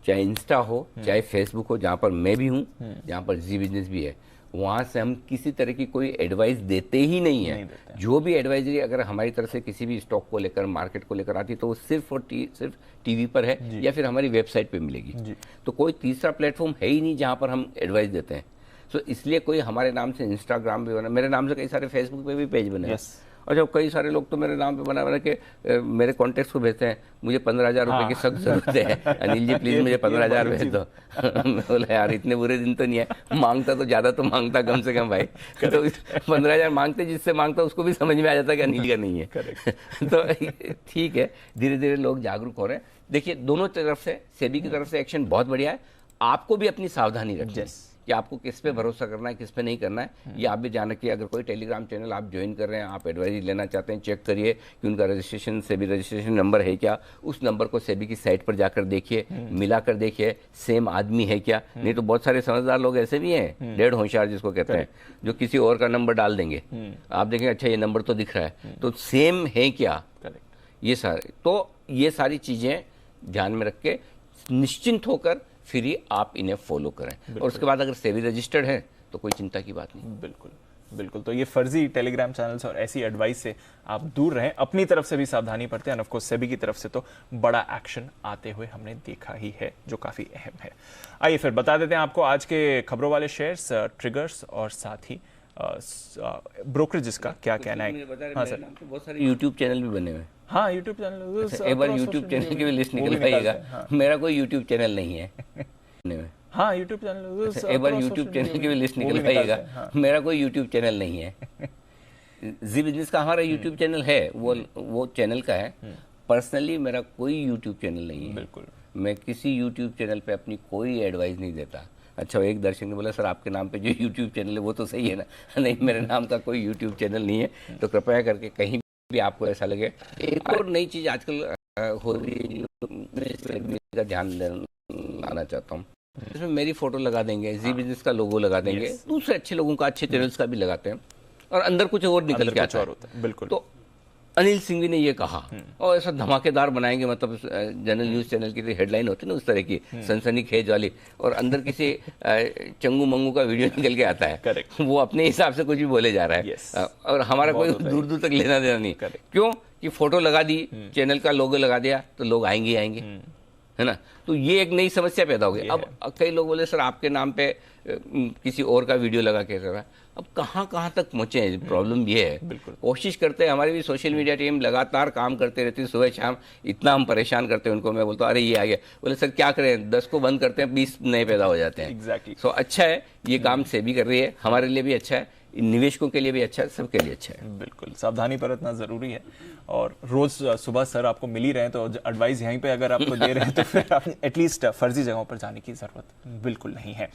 चाहे इंस्टा हो, चाहे फेसबुक हो, जहां पर मैं भी हूं, जहां पर जी बिजनेस भी है, वहां से हम किसी तरह की कोई एडवाइस देते ही नहीं है। जो भी एडवाइजरी अगर हमारी तरफ से किसी भी स्टॉक को लेकर, मार्केट को लेकर आती है, तो वो सिर्फ और सिर्फ टीवी पर है या फिर हमारी वेबसाइट पे मिलेगी। तो कोई तीसरा प्लेटफॉर्म है ही नहीं जहां पर हम एडवाइस देते हैं। तो इसलिए कोई हमारे नाम से इंस्टाग्राम पे बना, मेरे नाम से कई सारे फेसबुक पे भी पेज बने। और जब कई सारे लोग तो मेरे नाम पे बना के मेरे कॉन्टेक्ट्स को भेजते हैं, मुझे 15,000 रुपए की सख्त जरूरत है, अनिल जी प्लीज मुझे 15,000 भेज दो। मैं बोला यार इतने बुरे दिन तो नहीं है, मांगता तो ज्यादा तो मांगता कम से कम भाई। तो 15,000 मांगते, जिससे मांगता उसको भी समझ में आ जाता कि अनिल का नहीं है। तो ठीक है, धीरे धीरे लोग जागरूक हो रहे हैं। देखिए दोनों तरफ से, सेबी की तरफ से एक्शन बहुत बढ़िया है। आपको भी अपनी सावधानी रखनी है कि आपको किस पे भरोसा करना है, किस पे नहीं करना है। ये आप भी जान रखिए। अगर कोई टेलीग्राम चैनल आप ज्वाइन कर रहे हैं, आप एडवाइजरी लेना चाहते हैं, चेक करिए कि उनका रजिस्ट्रेशन, सेबी रजिस्ट्रेशन नंबर है क्या। उस नंबर को सेबी की साइट पर जाकर देखिए, मिला कर देखिए सेम आदमी है क्या। नहीं तो बहुत सारे समझदार लोग ऐसे भी हैं, डेढ़ होशियार जिसको कहते हैं, जो किसी और का नंबर डाल देंगे। आप देखेंगे अच्छा ये नंबर तो दिख रहा है, तो सेम है क्या। ये सारी चीजें ध्यान में रख के निश्चिंत होकर फिर ही आप इन्हें फॉलो करें। और उसके बाद अगर सेबी रजिस्टर्ड है तो कोई चिंता की बात नहीं। बिल्कुल बिल्कुल। तो ये फर्जी टेलीग्राम चैनल्स और ऐसी एडवाइस से आप दूर रहें, अपनी तरफ से भी सावधानी बरतें। और ऑफ कोर्स सेबी की तरफ से तो बड़ा एक्शन आते हुए हमने देखा ही है, जो काफी अहम है। आइए फिर बता देते हैं आपको आज के खबरों वाले शेयर्स, ट्रिगर्स और साथ ही ब्रोकरेजेस का क्या कहना है। हाँ सर, बहुत सारे यूट्यूब चैनल भी बने हुए हैं। हाँ यूट्यूब चैनल, एक बार यूट्यूब चैनल की भी लिस्ट निकलवाइएगा। मेरा कोई यूट्यूब चैनल नहीं है। हाँ यूट्यूब चैनल, एक बार यूट्यूब चैनल की भी लिस्ट निकलवाइएगा। मेरा कोई यूट्यूब चैनल नहीं है। जी बिजनेस का हमारा यूट्यूब चैनल है, वो चैनल का है। पर्सनली मेरा कोई यूट्यूब चैनल नहीं है। बिल्कुल। मैं किसी यूट्यूब चैनल पे अपनी कोई एडवाइस नहीं देता। अच्छा, एक दर्शक ने बोला सर आपके नाम पे जो यूट्यूब चैनल है वो तो सही है ना? नहीं, मेरे नाम का कोई यूट्यूब चैनल नहीं है। तो कृपया करके कहीं भी आपको ऐसा लगे। एक और नई चीज़ आजकल हो रही है जो मैं इस पर का ध्यान लाना चाहता हूँ। इसमें मेरी फोटो लगा देंगे, जी बिजनेस का लोगो लगा देंगे, दूसरे अच्छे लोगों का, अच्छे चैनल्स का भी लगाते हैं, और अंदर कुछ और निकल के आता है। बिल्कुल। तो अनिल सिंघवी ने ये कहा और ऐसा धमाकेदार बनाएंगे, मतलब जनरल न्यूज चैनल की हेडलाइन होती है ना उस तरह की सनसनीखेज वाली, और अंदर किसी चंगू मंगू का वीडियो निकल के आता है। करेक्ट। वो अपने हिसाब से कुछ भी बोले जा रहा है। और हमारा कोई दूर दूर तक लेना देना नहीं। क्यों कि फोटो लगा दी, चैनल का लोगो लगा दिया तो लोग आएंगे ही आएंगे, है ना? तो ये एक नई समस्या पैदा हो गई। अब कई लोग बोले सर आपके नाम पे किसी और का वीडियो लगा के कर रहा है। अब कहाँ कहाँ तक पहुंचे हैं, प्रॉब्लम ये है। बिल्कुल। कोशिश करते हैं, हमारी भी सोशल मीडिया टीम लगातार काम करते रहती है, सुबह शाम इतना हम परेशान करते हैं उनको। मैं बोलता हूँ अरे ये आ गया, बोले सर क्या करें, 10 को बंद करते हैं 20 नए पैदा हो जाते हैं। एग्जैक्टली। सो अच्छा है, ये काम सेबी कर रही है, हमारे लिए भी अच्छा है, निवेशकों के लिए भी अच्छा है, सबके लिए अच्छा है। बिल्कुल, सावधानी बरतना जरूरी है। और रोज सुबह सर आपको मिल ही रहे हैं तो एडवाइस यहीं पे अगर आपको दे रहे हैं तो फिर एटलीस्ट फर्जी जगहों पर जाने की जरूरत बिल्कुल नहीं है।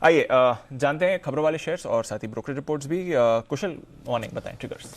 आइए जानते हैं खबरों वाले शेयर्स और साथ ही ब्रोकरेज रिपोर्ट्स भी। कुशल, मॉर्निंग, बताएं ट्रिगर्स।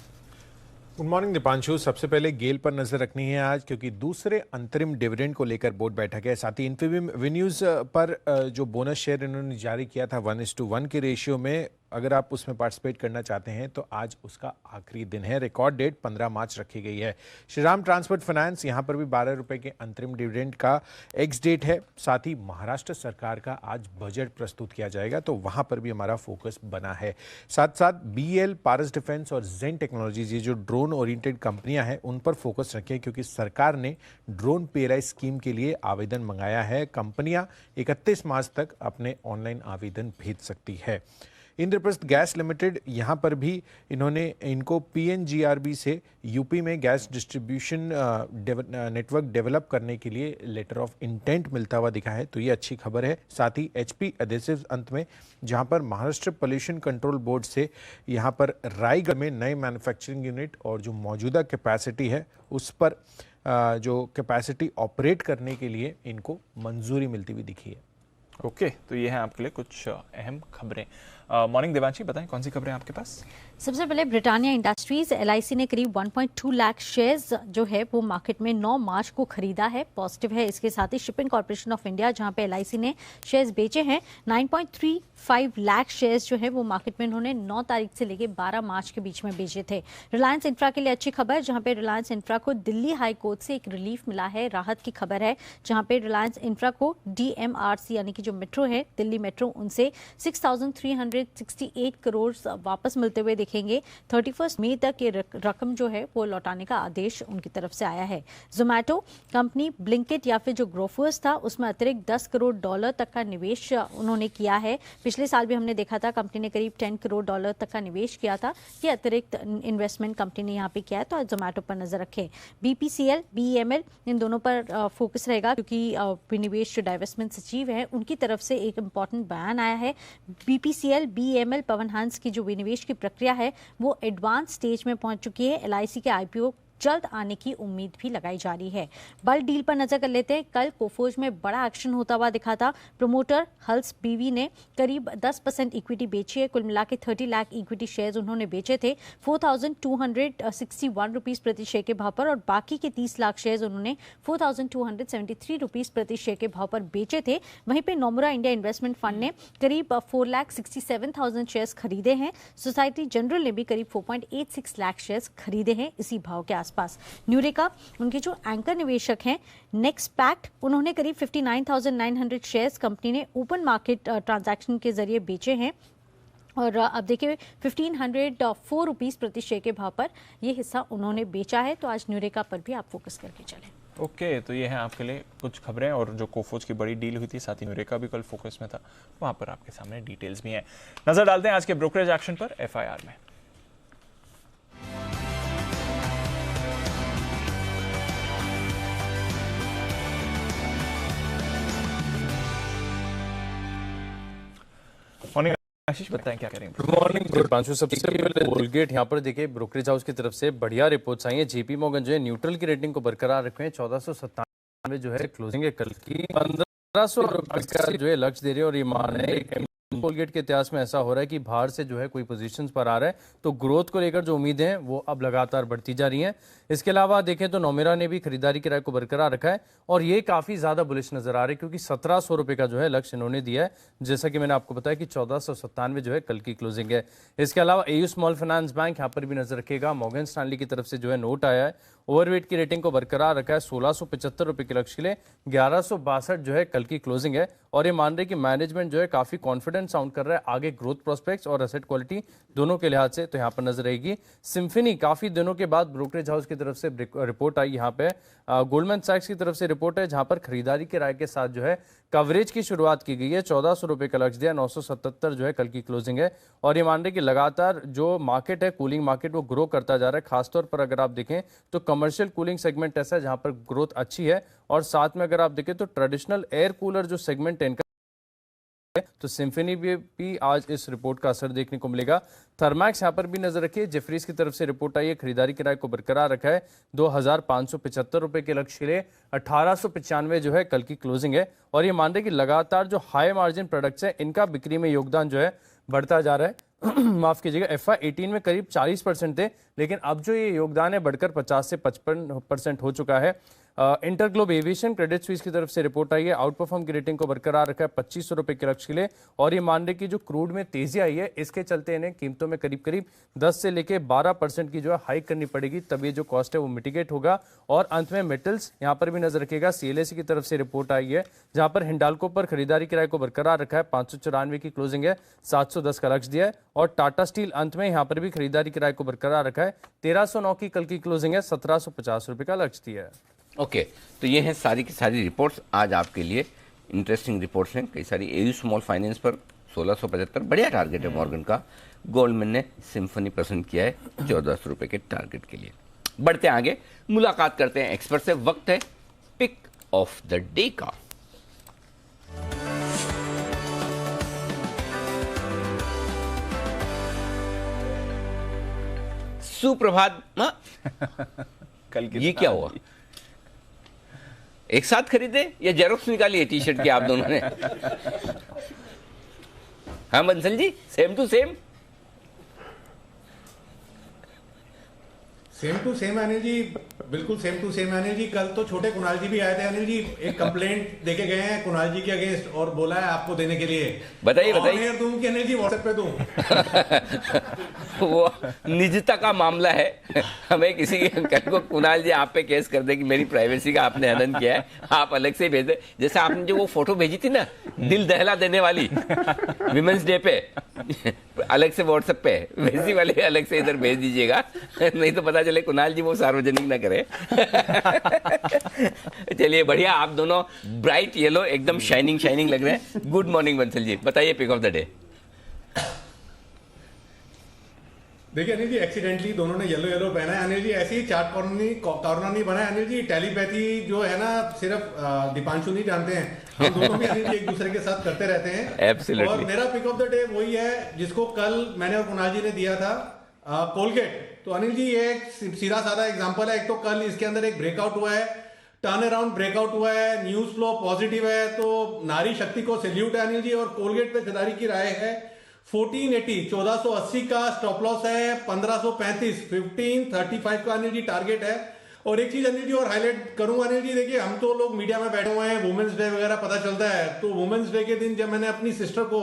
Good morning Deepanshu. सबसे पहले गेल पर नजर रखनी है आज, क्योंकि दूसरे अंतरिम डिविडेंड को लेकर बोर्ड बैठक है। साथ ही इन्फीबीम वेन्यूज पर जो बोनस शेयर इन्होंने जारी किया था 1:1 के रेशियो में, अगर आप उसमें पार्टिसिपेट करना चाहते हैं तो आज उसका आखिरी दिन है। रिकॉर्ड डेट 15 मार्च रखी गई है। श्रीराम ट्रांसपोर्ट फाइनेंस, यहाँ पर भी 12 रुपए के अंतरिम डिविडेंड का एक्स डेट है। साथ ही महाराष्ट्र सरकार का आज बजट प्रस्तुत किया जाएगा, तो वहाँ पर भी हमारा फोकस बना है। साथ साथ BEL, पारस डिफेंस और जेन टेक्नोलॉजीज, ये जो ड्रोन ओरिएंटेड कंपनियां हैं उन पर फोकस रखें, क्योंकि सरकार ने ड्रोन पेराई स्कीम के लिए आवेदन मंगाया है। कंपनियां 31 मार्च तक अपने ऑनलाइन आवेदन भेज सकती है। इंद्रप्रस्थ गैस लिमिटेड, यहाँ पर भी इनको PNGRB से यूपी में गैस डिस्ट्रीब्यूशन नेटवर्क डेवलप करने के लिए लेटर ऑफ इंटेंट मिलता हुआ दिखा है, तो ये अच्छी खबर है। साथ ही HP एडेसिव्स अंत में, जहाँ पर महाराष्ट्र पोल्यूशन कंट्रोल बोर्ड से यहाँ पर रायगढ़ में नए मैन्युफैक्चरिंग यूनिट और जो मौजूदा कैपेसिटी है उस पर जो कैपेसिटी ऑपरेट करने के लिए इनको मंजूरी मिलती हुई दिखी है। ओके, तो ये है आपके लिए कुछ अहम खबरें। मॉर्निंग देवांशी, बताएं कौन सी खबरें आपके पास? सबसे पहले ब्रिटानिया इंडस्ट्रीज LIC ने करीब 1.2 लाख शेयर्स जो है वो मार्केट में 9 मार्च को खरीदा है, पॉजिटिव है। इसके साथ ही शिपिंग कॉर्पोरेशन ऑफ इंडिया, जहां पे LIC ने शेयर्स बेचे हैं, 9.35 लाख शेयर्स जो है वो मार्केट में उन्होंने 9 तारीख से लेकर 12 मार्च के बीच में बेचे थे। रिलायंस इंफ्रा के लिए अच्छी खबर, जहां पे रिलायंस इंफ्रा को दिल्ली हाई कोर्ट से एक रिलीफ मिला है, राहत की खबर है, जहां पे रिलायंस इंफ्रा को DMRC यानी कि जो मेट्रो है दिल्ली मेट्रो, उनसे 6,368 करोड़ वापस मिलते हुए दिखेंगे। 31 मई तक ये रकम जो है वो लौटाने का आदेश उनकी तरफ से आया है। जोमैटो कंपनी ब्लिंकिट या फिर जो ग्रोफर्स था उसमें अतिरिक्त $10 करोड़ तक का निवेश उन्होंने किया है। पिछले साल भी हमने देखा था कंपनी ने करीब $10 करोड़ तक का निवेश किया था। ये अतिरिक्त इन्वेस्टमेंट कंपनी ने यहाँ पे किया है, तो आज जोमैटो पर नजर रखें। BPCL, BEML, इन दोनों पर फोकस रहेगा, क्योंकि विनिवेश जो डाइवेस्टमेंट सचिव है उनकी तरफ से एक इंपॉर्टेंट बयान आया है। BPCL, BEML, पवन हंस की जो विनिवेश की प्रक्रिया है वो एडवांस स्टेज में पहुंच चुकी है। LIC के IPO जल्द आने की उम्मीद भी लगाई जा रही है। बल्क डील पर नजर कर लेते हैं। कल कोफोज में बड़ा एक्शन होता हुआ दिखा था। प्रमोटर हल्स BV ने करीब 10% इक्विटी बेची है। कुल मिला के 30 लाख इक्विटी शेयर्स उन्होंने बेचे थे 4,261 रुपीज प्रति शेयर के भाव पर, और बाकी के 30 लाख शेयर्स उन्होंने 4,273 रुपीज प्रति शेयर के भाव पर बेचे थे। वहीं पे नोमुरा इंडिया इन्वेस्टमेंट फंड ने करीब 4,67,000 शेयर्स खरीदे हैं। सोसाइटी जनरल ने भी करीब 4.86 लाख शेयर्स खरीदे हैं इसी भाव के आसपास। न्यूरेका, उनके जो एंकर निवेशक हैं नेक्स्ट पैक्ट, उन्होंने करीब 59,900 शेयर्स कंपनी ने ओपन मार्केट ट्रांजैक्शन के जरिए बेचे हैं, और अब देखिए 1,504 रुपीज प्रति शेयर के भाव पर ये हिस्सा उन्होंने बेचा है। तो आज न्यूरेका पर भी आप फोकस करके चलें। ओके, तो ये है आपके लिए कुछ खबरें, और जो कोफोज की बड़ी डील हुई थी, साथ ही न्यूरेका भी कल फोकस में था, वहां पर आपके सामने डिटेल्स भी हैं। नजर डालते हैं आज के ब्रोकरेज एक्शन पर FIR में। मॉर्निंग आशीष बताएं क्या करेंगे। Good morning Deepanshu. सबसे पहले कोलगेट यहाँ पर देखिए ब्रोकरेज हाउस की तरफ से बढ़िया रिपोर्ट्स आई है। जेपी मॉर्गन जो है न्यूट्रल की रेटिंग को बरकरार रखे हैं। 1497 जो है क्लोजिंग है कल की। 1500 रुपए का जो है लक्ष्य दे रहे हैं और ये मान है कोलगेट के इतिहास में ऐसा हो रहा है कि बाहर से जो है कोई पोजीशंस पर आ रहा है, तो ग्रोथ को लेकर जो उम्मीदें हैं वो अब लगातार बढ़ती जा रही हैं। इसके अलावा देखें तो नोमेरा ने भी खरीदारी किराए को बरकरार रखा है और ये काफी ज्यादा बुलिश नजर आ रही है क्योंकि 1700 रुपए का जो है लक्ष्य इन्होंने दिया है, जैसा कि मैंने आपको बताया कि 1497 जो है कल की क्लोजिंग है। इसके अलावा एयू स्मॉल फाइनेंस बैंक यहाँ पर भी नजर रखेगा। मॉर्गन स्टैनली की तरफ से जो है नोट आया है, ओवरवेट की रेटिंग को बरकरार रखा है। 1675 रुपए के लक्ष्य के लिए 1162 जो है कल की क्लोजिंग है और ये मान रहे कि मैनेजमेंट जो है काफी कॉन्फिडेंट साउंड कर रहा है आगे ग्रोथ प्रोस्पेक्ट्स और एसेट क्वालिटी दोनों के लिहाज से, तो यहाँ पर नजर रहेगी। सिम्फनी काफी दिनों के बाद ब्रोकरेज हाउस की तरफ से रिपोर्ट आई। यहाँ पे गोल्डमैन सैक्स की तरफ से रिपोर्ट है जहां पर खरीदारी के राय के साथ जो है कवरेज की शुरुआत की गई है। 1400 रुपए का लक्ष्य दिया, 977 जो है कल की क्लोजिंग है और ये मान रहे कि लगातार जो मार्केट है कूलिंग मार्केट वो ग्रो करता जा रहा है। खासतौर पर अगर आप देखें तो कमर्शियल कूलिंग सेगमेंट ऐसा है जहां पर ग्रोथ अच्छी है और साथ में अगर आप देखें तो ट्रेडिशनल एयर कूलर जो सेगमेंट है तो सिम्फनी भी आज इस रिपोर्ट का असर देखने को मिलेगा। थर्मैक्स यहां पर भी नजर रखिए। जेफरीज की तरफ से रिपोर्ट आई है, खरीदारी किराए को बरकरार रखा है। 2575 रुपए के लक्ष्य के लिए 1895 जो है कल की क्लोजिंग है और ये मान रहे कि लगातार जो हाई मार्जिन प्रोडक्ट्स हैं इनका बिक्री में योगदान जो है बढ़ता जा रहा है। माफ कीजिएगा, FY18 में करीब 40% थे, लेकिन अब जो ये योगदान है बढ़कर 50 से 55% हो चुका है। इंटरग्लोब एविएशन क्रेडिट स्विस की तरफ से रिपोर्ट आई है, आउट परफॉर्म की रेटिंग को बरकरार रखा है 2500 रुपए के लक्ष्य के लिए और ये मान रहे कि जो क्रूड में तेजी आई है इसके चलते इन्हें कीमतों में करीब करीब 10 से लेके 12% की जो है हाइक करनी पड़ेगी, तब ये जो कॉस्ट है वो मिटिगेट होगा। और अंत में मेटल्स यहाँ पर भी नजर रखिएगा। CLAC की तरफ से रिपोर्ट आई है जहां पर हिंडाल्को पर खरीदारी किराए को बरकरार रखा है। 594 की क्लोजिंग है, 710 का लक्ष्य दिया है और टाटा स्टील अंत में यहाँ पर भी खरीदारी किराए को बरकरार रखा है। 1309 की कल की क्लोजिंग है, 1750 रुपए का लक्ष्य दिया है। ओके, तो ये हैं सारी की सारी रिपोर्ट्स आज आपके लिए इंटरेस्टिंग रिपोर्ट्स हैं। कई सारी एयू स्मॉल फाइनेंस पर 1675 बढ़िया टारगेट है मॉर्गन का। गोल्डमैन ने सिम्फनी पसंद किया है 1400 रुपए के टारगेट के लिए। बढ़ते आगे, मुलाकात करते हैं एक्सपर्ट से। वक्त है पिक ऑफ द डे का। सुप्रभात। कल की ये क्या हुआ? एक साथ खरीदे या जेरोक्स निकाली है टी शर्ट की आप दोनों ने? हाँ Bansal ji, same to same. Same to same Anil ji, बिल्कुल same to same Anil ji. कल तो छोटे कुणाल जी भी आए थे अनिल जी, एक कंप्लेंट देके गए हैं कुणाल जी के अगेंस्ट और बोला है आपको देने के लिए। बताइए बताइए। दूं कि अनिल जी व्हाट्सएप पे दूं? वो निजता का मामला है, हमें किसी के कल को कुणाल जी आप पे केस कर दे कि मेरी प्राइवेसी का आपने हनन किया है, आप अलग से भेज दे। जैसे आपने जो वो फोटो भेजी थी ना दिल दहला देने वाली विमेंस डे पे, अलग से व्हाट्सएप पे, वैसी वाली अलग से इधर भेज दीजिएगा, नहीं तो पता चले कुणाल जी वो सार्वजनिक ना करे। चलिए बढ़िया, आप दोनों ब्राइट येलो एकदम शाइनिंग शाइनिंग लग रहे हैं। गुड मॉर्निंग बंसल जी, बताइए पिक ऑफ द डे। देखिए अनिल जी, एक्सीडेंटली दोनों ने येलो येलो पहना है अनिल जी। ऐसे ही चार्ट कॉर्नर नहीं बना है अनिल जी। टेलीपैथी जो है ना सिर्फ दीपांशु नहीं जानते हैं, हम दोनों भी अनिल जी एक दूसरे के साथ करते रहते हैं। Absolutely. और मेरा पिक ऑफ द डे वही है जिसको कल मैंने और कुणाल जी ने दिया था, कोलगेट। तो अनिल जी ये एक सीधा साधा एग्जांपल है। एक तो कल इसके अंदर एक ब्रेकआउट हुआ है, टर्न अराउंड ब्रेकआउट हुआ है, न्यूज फ्लो पॉजिटिव है, तो नारी शक्ति को सैल्यूट है अनिल जी। और कोलगेट पे खरीदारी की राय है 1480, 1480 का स्टॉप लॉस है, 1535, 1535 का अनिल जी टारगेट है। और एक चीज अनिल जी और हाईलाइट करूंगा अनिल जी, देखिए हम तो लोग मीडिया में बैठे हुए हैं, वुमेन्स डे वगैरह पता चलता है, तो वुमेन्स डे के दिन जब मैंने अपनी सिस्टर को,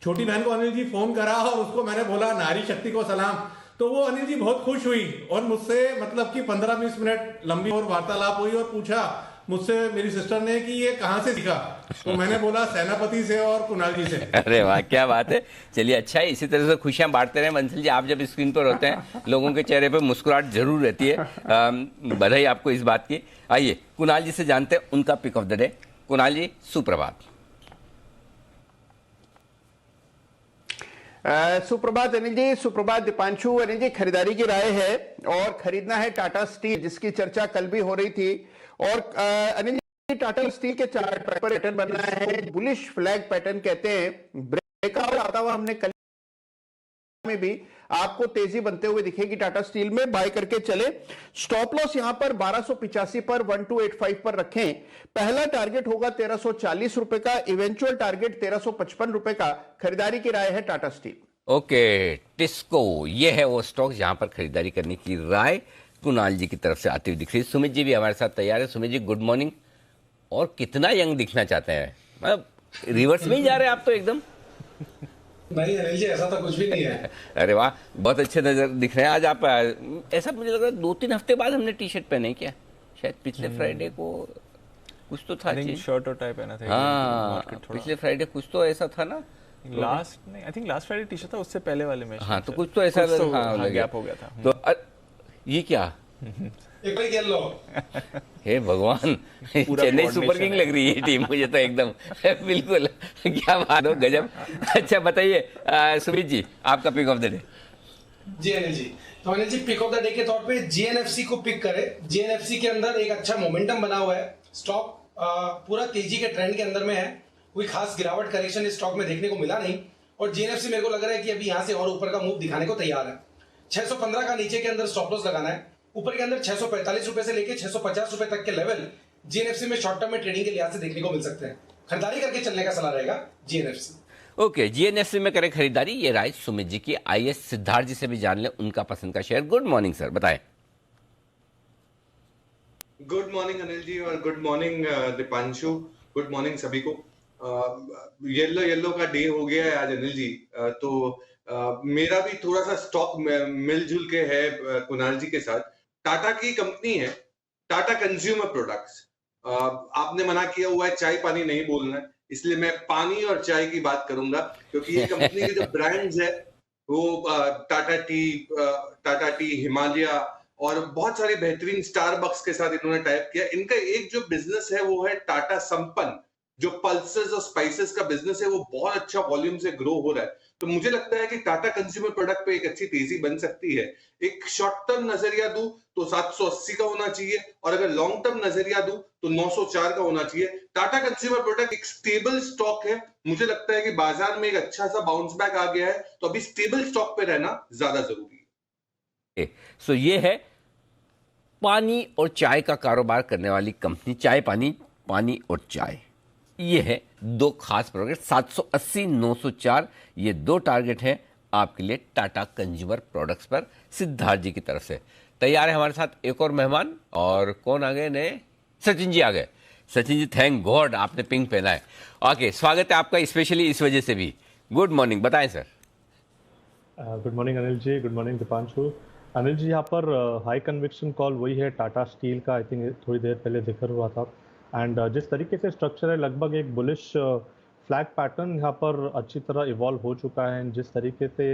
छोटी बहन को अनिल जी फोन करा और उसको मैंने बोला नारी शक्ति को सलाम, तो वो अनिल जी बहुत खुश हुई और मुझसे मतलब कि 15-20 मिनट लंबी और वार्तालाप हुई और पूछा मुझसे मेरी सिस्टर ने कि ये कहां से सीखा, तो मैंने बोला सेनापति से और कुणाल जी से। अरे वाह, क्या बात है। चलिए अच्छा है, इसी तरह से खुशियां बांटते रहे बंसल जी। आप जब स्क्रीन पर होते हैं लोगों के चेहरे पर मुस्कुराहट जरूर रहती है, बधाई आपको इस बात की। आइए कुणाल जी से जानते हैं उनका pick of the day. Kunal ji सुप्रभात। सुप्रभात अनिल जी, सुप्रभात दीपांशु। अनिल जी खरीदारी की राय है और खरीदना है टाटा स्टील, जिसकी चर्चा कल भी हो रही थी। और अनिल जी टाटा स्टील के चार्ट पर पैटर्न बना है, बुलिश फ्लैग पैटर्न कहते हैं। ब्रेकआउट आता हुआ हमने कल में भी आपको तेजी बनते हुए दिखेगी टाटा स्टील में। बाय करके चले। स्टॉप लॉस यहां पर 1285 पर 1285 पर रखें। पहला टारगेट होगा 1340 रुपए का, इवेंचुअल टारगेट 1355 रुपए का। खरीदारी की राय है टाटा स्टील। ओके, टिस्को ये है वो स्टॉक जहां पर खरीदारी करने की राय कुणाल जी की तरफ से आती हुई दिख रही है। सुमित जी भी हमारे साथ तैयार है। Sumit ji good morning. और कितना यंग दिखना चाहते हैं, मतलब रिवर्स में ही जा रहे हैं आप तो एकदम। नहीं अनिल जी, ऐसा तो कुछ भी नहीं है। अरे वाह, बहुत अच्छे नजर दिख रहे हैं आज आप। ऐसा मुझे लग रहा है 2-3 हफ्ते बाद हमने टी शर्ट पहने क्या, शायद पिछले फ्राइडे को कुछ तो था चीज। शर्ट और टाई पहना था। हाँ, पिछले फ्राइडे कुछ तो ऐसा था ना। लास्ट नहीं, I think last Friday T shirt था, उससे पहले वाले में। हाँ, तो कुछ तो ऐसा गैप हो गया था। तो ये क्या एक बार खेल लो। हे भगवान, चेन्नई सुपर किंग लग रही है टीम मुझे तो एकदम। बिल्कुल, क्या बात हो, गजब। अच्छा बताइए सुमित जी, आपका पिक ऑफ द डे। जी अनिल जी, तो Anil ji pick of the day के तौर पे जीएनएफसी को पिक करें। जीएनएफसी के अंदर एक अच्छा मोमेंटम बना हुआ है। स्टॉक पूरा तेजी के ट्रेंड के अंदर में है। कोई खास गिरावट करेक्शन इस स्टॉक में देखने को मिला नहीं। और जीएनएफसी मेरे को लग रहा है कि अभी यहां से और ऊपर का मूव दिखाने को तैयार है। 615 का नीचे के अंदर स्टॉप लॉस लगाना है। ऊपर के अंदर 645 रुपए से लेके 650 रुपए तक के लेवल जीएनएफसी में शॉर्ट टर्म में ट्रेडिंग के लिहाज से देखने को मिल सकते हैं। खरीदारी करके चलने का सलाह रहेगा जीएनएफसी। ओके, जीएनएफसी में करें खरीदारी, ये राय सुमित जी की। आइए सिद्धार्थ जी से भी जान लें उनका पसंद का शेयर। गुड मॉर्निंग सर, बताएं। गुड मॉर्निंग अनिल जी और good morning Deepanshu. Good morning सभी को। येलो का डे हो गया है आज अनिल जी। तो मेरा भी थोड़ा सा स्टॉक मिलजुल के है कुणाल जी के साथ। टाटा की कंपनी है, टाटा कंज्यूमर प्रोडक्ट्स। आपने मना किया हुआ है चाय पानी नहीं बोलना है, इसलिए मैं पानी और चाय की बात करूंगा, क्योंकि ये कंपनी के जो ब्रांड्स है वो टाटा टी, हिमालय और बहुत सारे बेहतरीन स्टारबक्स के साथ इन्होंने टाइप किया। इनका एक जो बिजनेस है वो है टाटा संपन्न, जो पल्सेस और स्पाइसेस का बिजनेस है, वो बहुत अच्छा वॉल्यूम से ग्रो हो रहा है। तो मुझे लगता है कि टाटा कंज्यूमर प्रोडक्ट पे एक अच्छी तेजी बन सकती है। एक शॉर्ट टर्म नजरिया दूं तो 780 का होना चाहिए, और अगर लॉन्ग टर्म नजरिया दूं तो 904 का होना चाहिए। टाटा कंज्यूमर प्रोडक्ट एक स्टेबल स्टॉक है। मुझे लगता है कि बाजार में एक अच्छा सा बाउंस बैक आ गया है, तो अभी स्टेबल स्टॉक पे रहना ज्यादा जरूरी है। सो ये है पानी और चाय का कारोबार करने वाली कंपनी। चाय पानी, पानी और चाय, ये है दो खास प्रोडक्ट। 780, 904 ये दो टारगेट हैं आपके लिए टाटा कंज्यूमर प्रोडक्ट्स पर। सिद्धार्थ जी की तरफ से तैयार है हमारे साथ एक और मेहमान। और कौन आ गए नए? सचिन जी आ गए। सचिन जी, थैंक गॉड आपने पिंक पहना है। ओके, स्वागत है आपका स्पेशली इस वजह से भी। गुड मॉर्निंग, बताएं sir. Good morning Anil ji, good morning Deepanshu. Anil ji, यहाँ पर हाई कन्विक्शन कॉल वही है टाटा स्टील का। आई थिंक थोड़ी देर पहले जिक्र हुआ था। एंड जिस तरीके से स्ट्रक्चर है, लगभग एक बुलिश फ्लैग पैटर्न यहाँ पर अच्छी तरह इवॉल्व हो चुका है। जिस तरीके से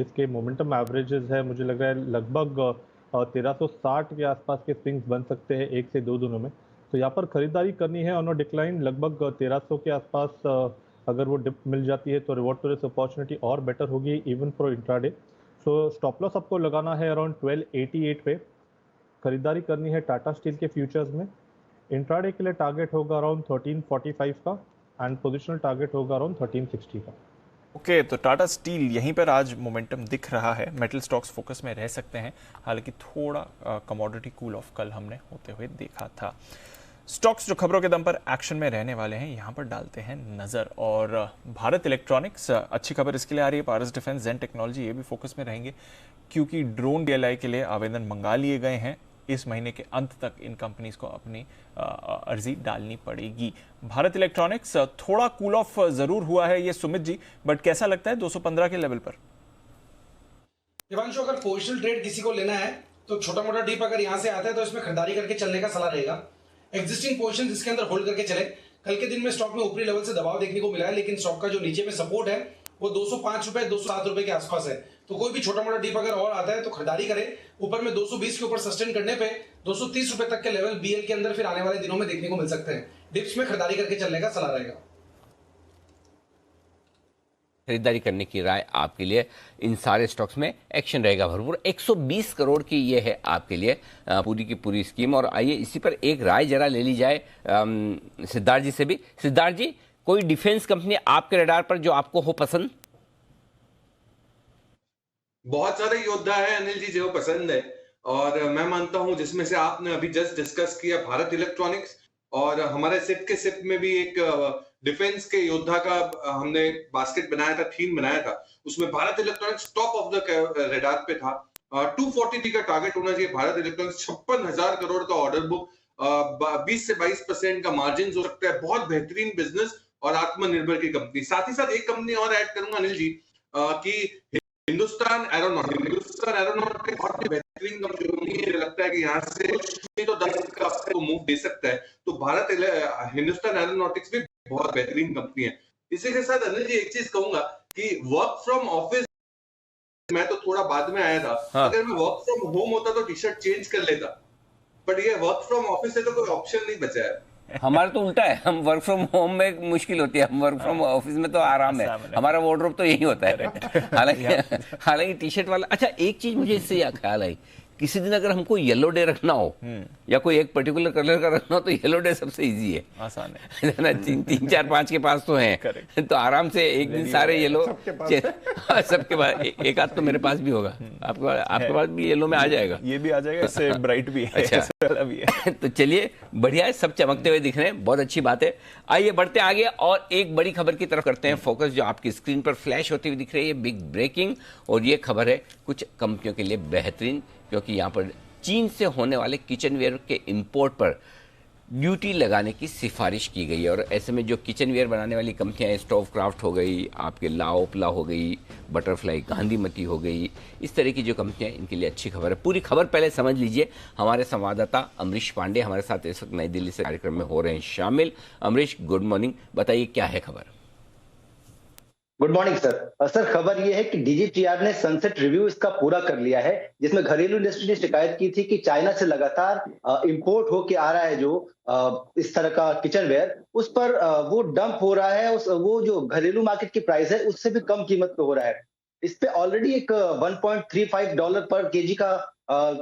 इसके मोमेंटम एवरेजेस है, मुझे लग रहा है लगभग 1360 के आसपास के स्विंग्स बन सकते हैं 1 से 2 दिनों में। तो यहाँ पर खरीदारी करनी है ऑन डिक्लाइन। लगभग 1300 के आसपास अगर वो डिप मिल जाती है तो रिवॉर्ड टू रिस्क अपॉर्चुनिटी और बेटर होगी even for intraday. So stop loss आपको लगाना है अराउंड 1288 पे। खरीदारी करनी है टाटा स्टील के फ्यूचर्स में। इंट्राडे के लिए टारगेट होगा अराउंड 1345 का एंड पोजिशनल टारगेट होगा अराउंड 1360 का। ओके, तो टाटा स्टील यहीं पर आज मोमेंटम दिख रहा है। मेटल स्टॉक्स फोकस में रह सकते हैं, हालांकि थोड़ा कमोडिटी कूल ऑफ कल हमने होते हुए देखा था। स्टॉक्स जो खबरों के दम पर एक्शन में रहने वाले हैं, यहाँ पर डालते हैं नजर। और भारत इलेक्ट्रॉनिक्स, अच्छी खबर इसके लिए आ रही है। पारस डिफेंस, जेन टेक्नोलॉजी, ये भी फोकस में रहेंगे, क्योंकि ड्रोन डीएलआई के लिए आवेदन मंगा लिए गए हैं। इस महीने के अंत तक इन कंपनीज को अपनी अर्जी डालनी पड़ेगी। भारत इलेक्ट्रॉनिक्स थोड़ा कूल ऑफ जरूर हुआ है ये सुमित जी, बट कैसा लगता है 215 के लेवल पर? दिवांशु, अगर पोजिशनल ट्रेड किसी को लेना है तो छोटा मोटा डीप अगर यहां से आता है तो इसमें खरीदारी करके चलने का सलाह रहेगा। एग्जिस्टिंग पोजीशन इसके अंदर होल्ड करके चले। कल के दिन में स्टॉक में ऊपरी लेवल से दबाव देखने को मिला है, लेकिन स्टॉक का जो नीचे में सपोर्ट है वो 205 रुपए 207 रुपए के आसपास है। तो कोई भी छोटा मोटा डीप अगर और आता है तो खरीदारी करें। ऊपर में 220 के ऊपर सस्टेन करने पे 230 रुपए तक के लेवल बीएल के अंदर फिर आने वाले दिनों में देखने को मिल सकते हैं। डिप्स में खरीदारी करके चलने का सलाह रहेगा। खरीदारी करने की राय आपके लिए। इन सारे स्टॉक्स में एक्शन रहेगा भरपूर। 120 करोड़ की ये है आपके लिए पूरी की पूरी स्कीम। और आइए इसी पर एक राय जरा ले ली जाए सिद्धार्थ जी से भी। सिद्धार्थ जी, कोई डिफेंस कंपनी आपके रडार पर जो आपको हो पसंद? बहुत सारे योद्धा है अनिल जी जो पसंद है, और मैं मानता हूं जिसमें से आपने अभी जस्ट डिस्कस किया भारत इलेक्ट्रॉनिक्स, और हमारे सिप के सिप में भी एक डिफेंस के योद्धा का हमने बास्केट बनाया था, थीम बनाया था, उसमें Bharat electronics top of the radar पे था। 240 का टारगेट होना चाहिए भारत इलेक्ट्रॉनिक्स, 56,000 करोड़ का ऑर्डर बुक, 20 से 22% का मार्जिन हो सकता है, बहुत बेहतरीन बिजनेस और आत्मनिर्भर की कंपनी। साथ ही साथ एक कंपनी और ऐड करूंगा अनिल जी कि हिंदुस्तान एरोनॉटिक्स बहुत बेहतरीन कंपनी है, लगता है कि यहाँ से कुछ तो 10 का आपको मूव दे सकता है, तो हिंदुस्तान एरोनॉटिक्स भी बहुत बेहतरीन कंपनी है। इसी के साथ अनिल जी एक चीज कहूंगा कि वर्क फ्रॉम ऑफिस मैं तो थोड़ा बाद में आया था, अगर मैं वर्क फ्रॉम होम होता तो टी शर्ट चेंज कर लेता, बट ये वर्क फ्रॉम ऑफिस से तो कोई ऑप्शन नहीं बचा है। हमारा तो उल्टा है, हम वर्क फ्रॉम होम में मुश्किल होती है, हम वर्क फ्रॉम ऑफिस में तो आराम है, हमारा वार्डरोब तो यही होता है। हालांकि टी शर्ट वाला, अच्छा एक चीज मुझे इससे यह ख्याल आई, किसी दिन अगर हमको येलो डे रखना हो या कोई एक पर्टिकुलर कलर का रखना हो तो येलो डे सबसे इजी है, आसान है ना। 3 4 5 के पास तो हैं, तो आराम से एक दिन सारे येलो सबके पास, एक आध तो मेरे पास भी होगा, आपके पास भी येलो में आ जाएगा, ये भी आ जाएगा, इससे ब्राइट भी है, अच्छा वाला भी है। तो चलिए बढ़िया है, सब चमकते हुए दिख रहे हैं, बहुत अच्छी बात है। आइए बढ़ते आगे और एक बड़ी खबर की तरफ करते हैं फोकस, जो आपकी स्क्रीन पर फ्लैश होती हुई दिख रही है, बिग ब्रेकिंग, और ये खबर है कुछ कंपनियों के लिए बेहतरीन, क्योंकि यहाँ पर चीन से होने वाले किचनवेयर के इंपोर्ट पर ड्यूटी लगाने की सिफारिश की गई है। और ऐसे में जो किचनवेयर बनाने वाली कंपनियां, स्टोव क्राफ्ट हो गई, आपके लाओपला हो गई, बटरफ्लाई गांधीमती हो गई, इस तरह की जो कंपनियां, इनके लिए अच्छी खबर है। पूरी खबर पहले समझ लीजिए, हमारे संवाददाता अमरीश पांडे हमारे साथ इस वक्त नई दिल्ली से कार्यक्रम में हो रहे हैं शामिल। अमरीश, गुड मॉर्निंग, बताइए क्या है खबर। Good morning sir. सर खबर यह है कि डीजीटीआर ने सनसेट रिव्यू इसका पूरा कर लिया है, जिसमें घरेलू इंडस्ट्री ने शिकायत की थी कि चाइना से लगातार इंपोर्ट होके आ रहा है जो इस तरह का किचनवेयर, उस पर वो डंप हो रहा है, वो जो घरेलू मार्केट की प्राइस है उससे भी कम कीमत पे हो रहा है। इस पे ऑलरेडी एक $1.35 पर केजी का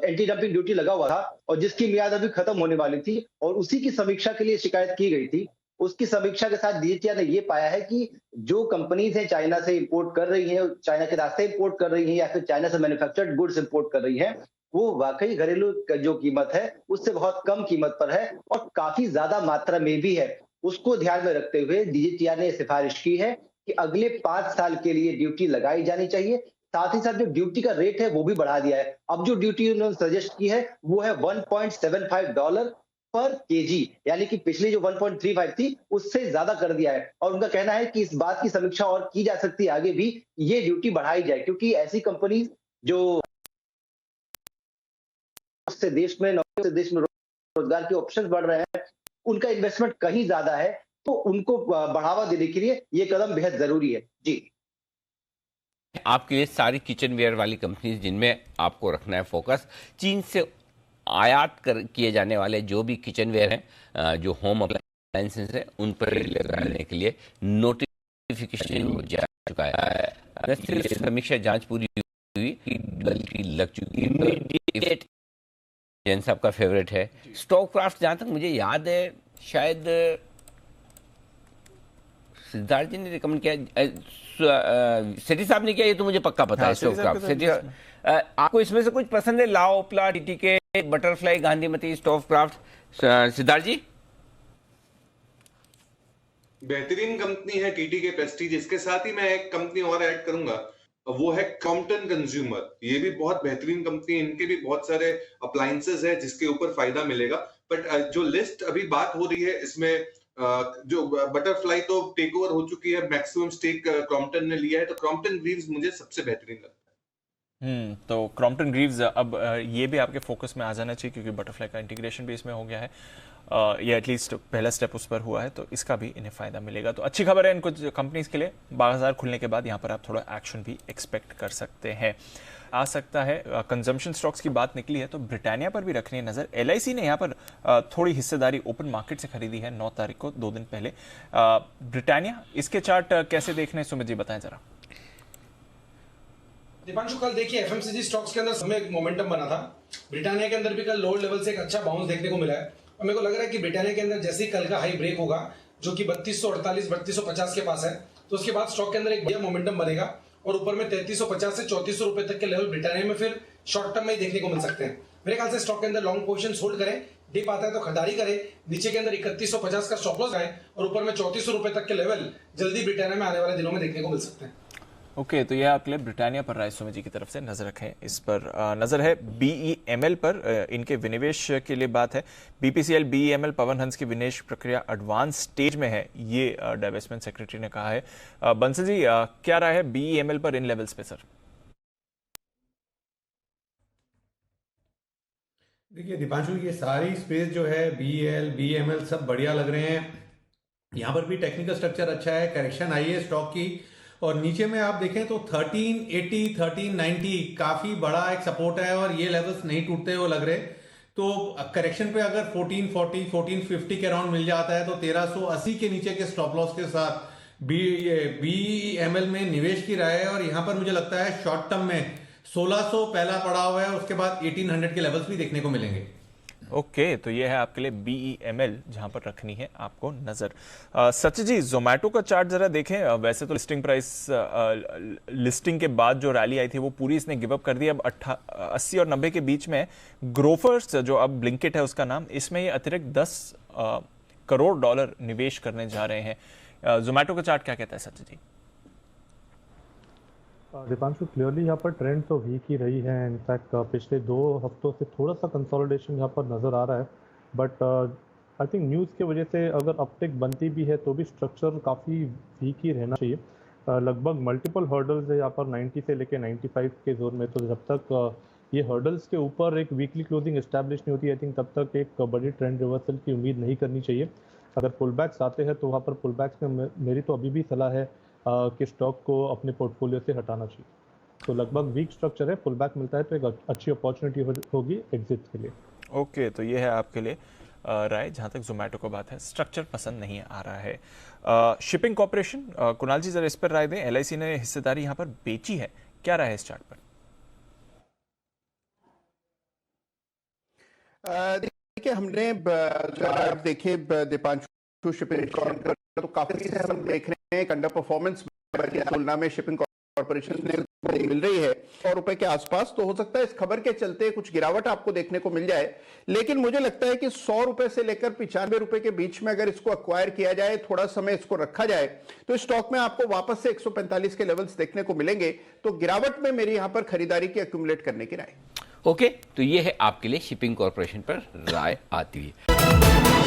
एंटी डंपिंग ड्यूटी लगा हुआ था, और जिसकी मियाद अभी खत्म होने वाली थी, और उसी की समीक्षा के लिए शिकायत की गई थी। उसकी समीक्षा के साथ डीजीटीआर ने ये पाया है कि जो कंपनीज हैं चाइना से इंपोर्ट कर रही हैं, चाइना के रास्ते इंपोर्ट कर रही हैं या फिर चाइना से मैन्युफैक्चर्ड गुड्स इंपोर्ट कर रही हैं, वो वाकई घरेलू जो कीमत है उससे बहुत कम कीमत पर है और काफी ज्यादा मात्रा में भी है। उसको ध्यान में रखते हुए डीजीटीआर ने सिफारिश की है कि अगले 5 साल के लिए ड्यूटी लगाई जानी चाहिए। साथ ही साथ जो ड्यूटी का रेट है वो भी बढ़ा दिया है। अब जो ड्यूटी उन्होंने सजेस्ट की है वो है $1.75 पर केजी, यानी कि पिछली जो 1.35 थी उससे ज्यादा कर दिया है। और उनका कहना है कि इस बात की समीक्षा और की जा सकती है आगे भी, ये ड्यूटी बढ़ाई जाए, क्योंकि ऐसी कंपनी जो देश में रोजगार के ऑप्शंस बढ़ रहे हैं, उनका इन्वेस्टमेंट कहीं ज्यादा है, तो उनको बढ़ावा देने के लिए ये कदम बेहद जरूरी है। जी, आपके लिए सारी किचनवेयर वाली कंपनीज जिनमें आपको रखना है फोकस, चीन से आयात किए जाने वाले जो भी किचनवेयर हैं, जो होम अप्लायंसेस है, उन पर लगाने के लिए नोटिफिकेशन हो जा चुका है। समीक्षा जांच पूरी हुई, बल्कि लग चुकी है। जैन साहब का फेवरेट है स्टोव क्राफ्ट, जहां तक मुझे याद है शायद सिद्धार्थ जी ने रिकमेंड किया, सेठी साहब ने किया, ये तो मुझे पक्का पता है। स्टोव क्राफ्ट सेठी, आपको इसमें से कुछ पसंद है? LaOpala, TTK, Butterfly, Gandhimathi, Stove Kraft. Siddharth ji, बेहतरीन कंपनी है टीटीके प्रेस्टीज। इसके साथ ही मैं एक कंपनी और ऐड करूंगा, वो है क्रॉम्पटन कंज्यूमर। ये भी बहुत बेहतरीन कंपनी है, इनके भी बहुत सारे अप्लायंसेस है जिसके ऊपर फायदा मिलेगा। बट जो लिस्ट अभी बात हो रही है इसमें, जो बटरफ्लाई तो टेक ओवर हो चुकी है, मैक्सिमम स्टेक क्रॉम्पटन ने लिया है, तो क्रॉम्पटन ग्रीव्स मुझे सबसे बेहतरीन लगता है। तो क्रॉम्पटन ग्रीव्स अब ये भी आपके फोकस में आ जाना चाहिए, क्योंकि बटरफ्लाई का इंटीग्रेशन भी इसमें हो गया है, ये एटलीस्ट पहला स्टेप उस पर हुआ है, तो इसका भी इन्हें फायदा मिलेगा। तो अच्छी खबर है इन कुछ कंपनीज के लिए। बाजार खुलने के बाद यहाँ पर आप थोड़ा एक्शन भी एक्सपेक्ट कर सकते हैं, आ सकता है। कंजम्पशन स्टॉक्स की बात निकली है तो ब्रिटानिया पर भी रखनी है नजर। LIC ने यहाँ पर थोड़ी हिस्सेदारी ओपन मार्केट से खरीदी है 9 तारीख को, 2 दिन पहले। ब्रिटानिया, इसके चार्ट कैसे देखने, सुमित जी बताएं जरा। दीपांशु, कल देखिए FMCG स्टॉक्स के अंदर समय एक मोमेंटम बना था। ब्रिटानिया के अंदर भी कल लोअर लेवल से एक अच्छा बाउंस देखने को मिला है, और मेरे को लग रहा है कि ब्रिटानिया के अंदर जैसे ही कल का हाई ब्रेक होगा, जो कि 3248 3250 के पास है, तो उसके बाद स्टॉक के अंदर एक बढ़िया मोमेंटम बनेगा और ऊपर में 3350 से 3400 रुपए तक के लेवल ब्रिटानिया में फिर शॉर्ट टर्म में ही देखने को मिल सकते हैं। मेरे ख्याल से स्टॉक के अंदर लॉन्ग पोजीशन होल्ड करें, डिप आता है तो खरीदारी करें, नीचे के अंदर 3150 का स्टॉप लॉस आए और ऊपर में 3400 रुपए तक के लेवल जल्दी ब्रिटानिया में आने वाले दिनों में देखने को मिल सकते हैं। ओके, तो यह आपके लिए ब्रिटानिया पर राय सुमी जी की तरफ से नजर रखें। इस पर नजर है BEML पर, इनके विनिवेश के लिए बात है। BPCL BEML पवन हंस की विनिवेश प्रक्रिया एडवांस स्टेज में है, ये डाइवेस्टमेंट सेक्रेटरी ने कहा है। बंसल जी, क्या राय है BEML पर इन लेवल्स पे सर? देखिए दीपांशु, ये सारी स्पेस जो है BEL BEML सब बढ़िया लग रहे हैं। यहाँ पर भी टेक्निकल स्ट्रक्चर अच्छा है, करेक्शन आई है स्टॉक की, और नीचे में आप देखें तो 1380 1390 काफी बड़ा एक सपोर्ट है और ये लेवल्स नहीं टूटते हुए लग रहे। तो करेक्शन पे अगर 1440 1450 के अराउंड मिल जाता है तो 1380 के नीचे के स्टॉप लॉस के साथ BEML में निवेश की राय है। और यहाँ पर मुझे लगता है शॉर्ट टर्म में 1600 पहला पड़ा हुआ है, उसके बाद 1800 के लेवल्स भी देखने को मिलेंगे। ओके, तो ये है आपके लिए BEML जहां पर रखनी है आपको नजर। सच जी, जोमेटो का चार्ट जरा देखें। वैसे तो लिस्टिंग प्राइस लिस्टिंग के बाद जो रैली आई थी वो पूरी इसने गिव अप कर दी। अब 80 और 90 के बीच में ग्रोफर्स, जो अब ब्लिंकिट है उसका नाम, इसमें ये अतिरिक्त 10 करोड़ डॉलर निवेश करने जा रहे हैं। जोमेटो का चार्ट क्या कहता है सच जी? दीपांशु, क्लियरली यहाँ पर ट्रेंड तो वीक ही रही है। इनफैक्ट पिछले 2 हफ्तों से थोड़ा सा कंसोलिडेशन यहाँ पर नज़र आ रहा है, बट आई थिंक न्यूज़ की वजह से अगर अपटिक बनती भी है तो भी स्ट्रक्चर काफ़ी वीक ही रहना चाहिए। लगभग मल्टीपल हर्डल्स है यहाँ पर 90 से लेके 95 के जोन में। तो जब तक ये हर्डल्स के ऊपर एक वीकली क्लोजिंग एस्टैब्लिश नहीं होती, आई थिंक तब तक एक बड़ी ट्रेंड रिवर्सल की उम्मीद नहीं करनी चाहिए। अगर पुल बैक्स आते हैं तो वहाँ पर पुल बैक्स में मेरी तो अभी भी सलाह है कि स्टॉक को अपने पोर्टफोलियो से हटाना चाहिए। तो लगभग वीक स्ट्रक्चर है, पुल बैक मिलता है तो एक अच्छी अपॉर्चुनिटी होगी एग्जिट के लिए। ओके, तो ये है आपके लिए राय। जहां तक जोमेटो को बात है, स्ट्रक्चर पसंद नहीं आ रहा है। शिपिंग कॉर्पोरेशन, कुणाल जी जरा इस पर राय दें। LIC ने हिस्सेदारी यहां पर बेची है, क्या राय है इस चार्ट पर? देखिए, हमने देखे दीपांशु शिपिंग तो काफी हम देख रहे हैं अंडर परफॉर्मेंस की तुलना में शिपिंग कॉर्पोरेशन ने मिल रही है 100 रुपए के आसपास। तो हो सकता है इस खबर के चलते कुछ गिरावट आपको देखने को मिल जाए, लेकिन मुझे लगता है कि 100 रुपए से लेकर 95 रुपए के बीच में अगर इसको एक्वायर किया जाए, थोड़ा समय इसको रखा जाए, तो इस स्टॉक में आपको वापस से 145 के लेवल्स देखने को मिलेंगे। तो गिरावट में मेरी यहां पर खरीदारी की एक्यूमुलेट करने की राय। ओके, तो ये है आपके लिए शिपिंग कॉर्पोरेशन पर राय आती है।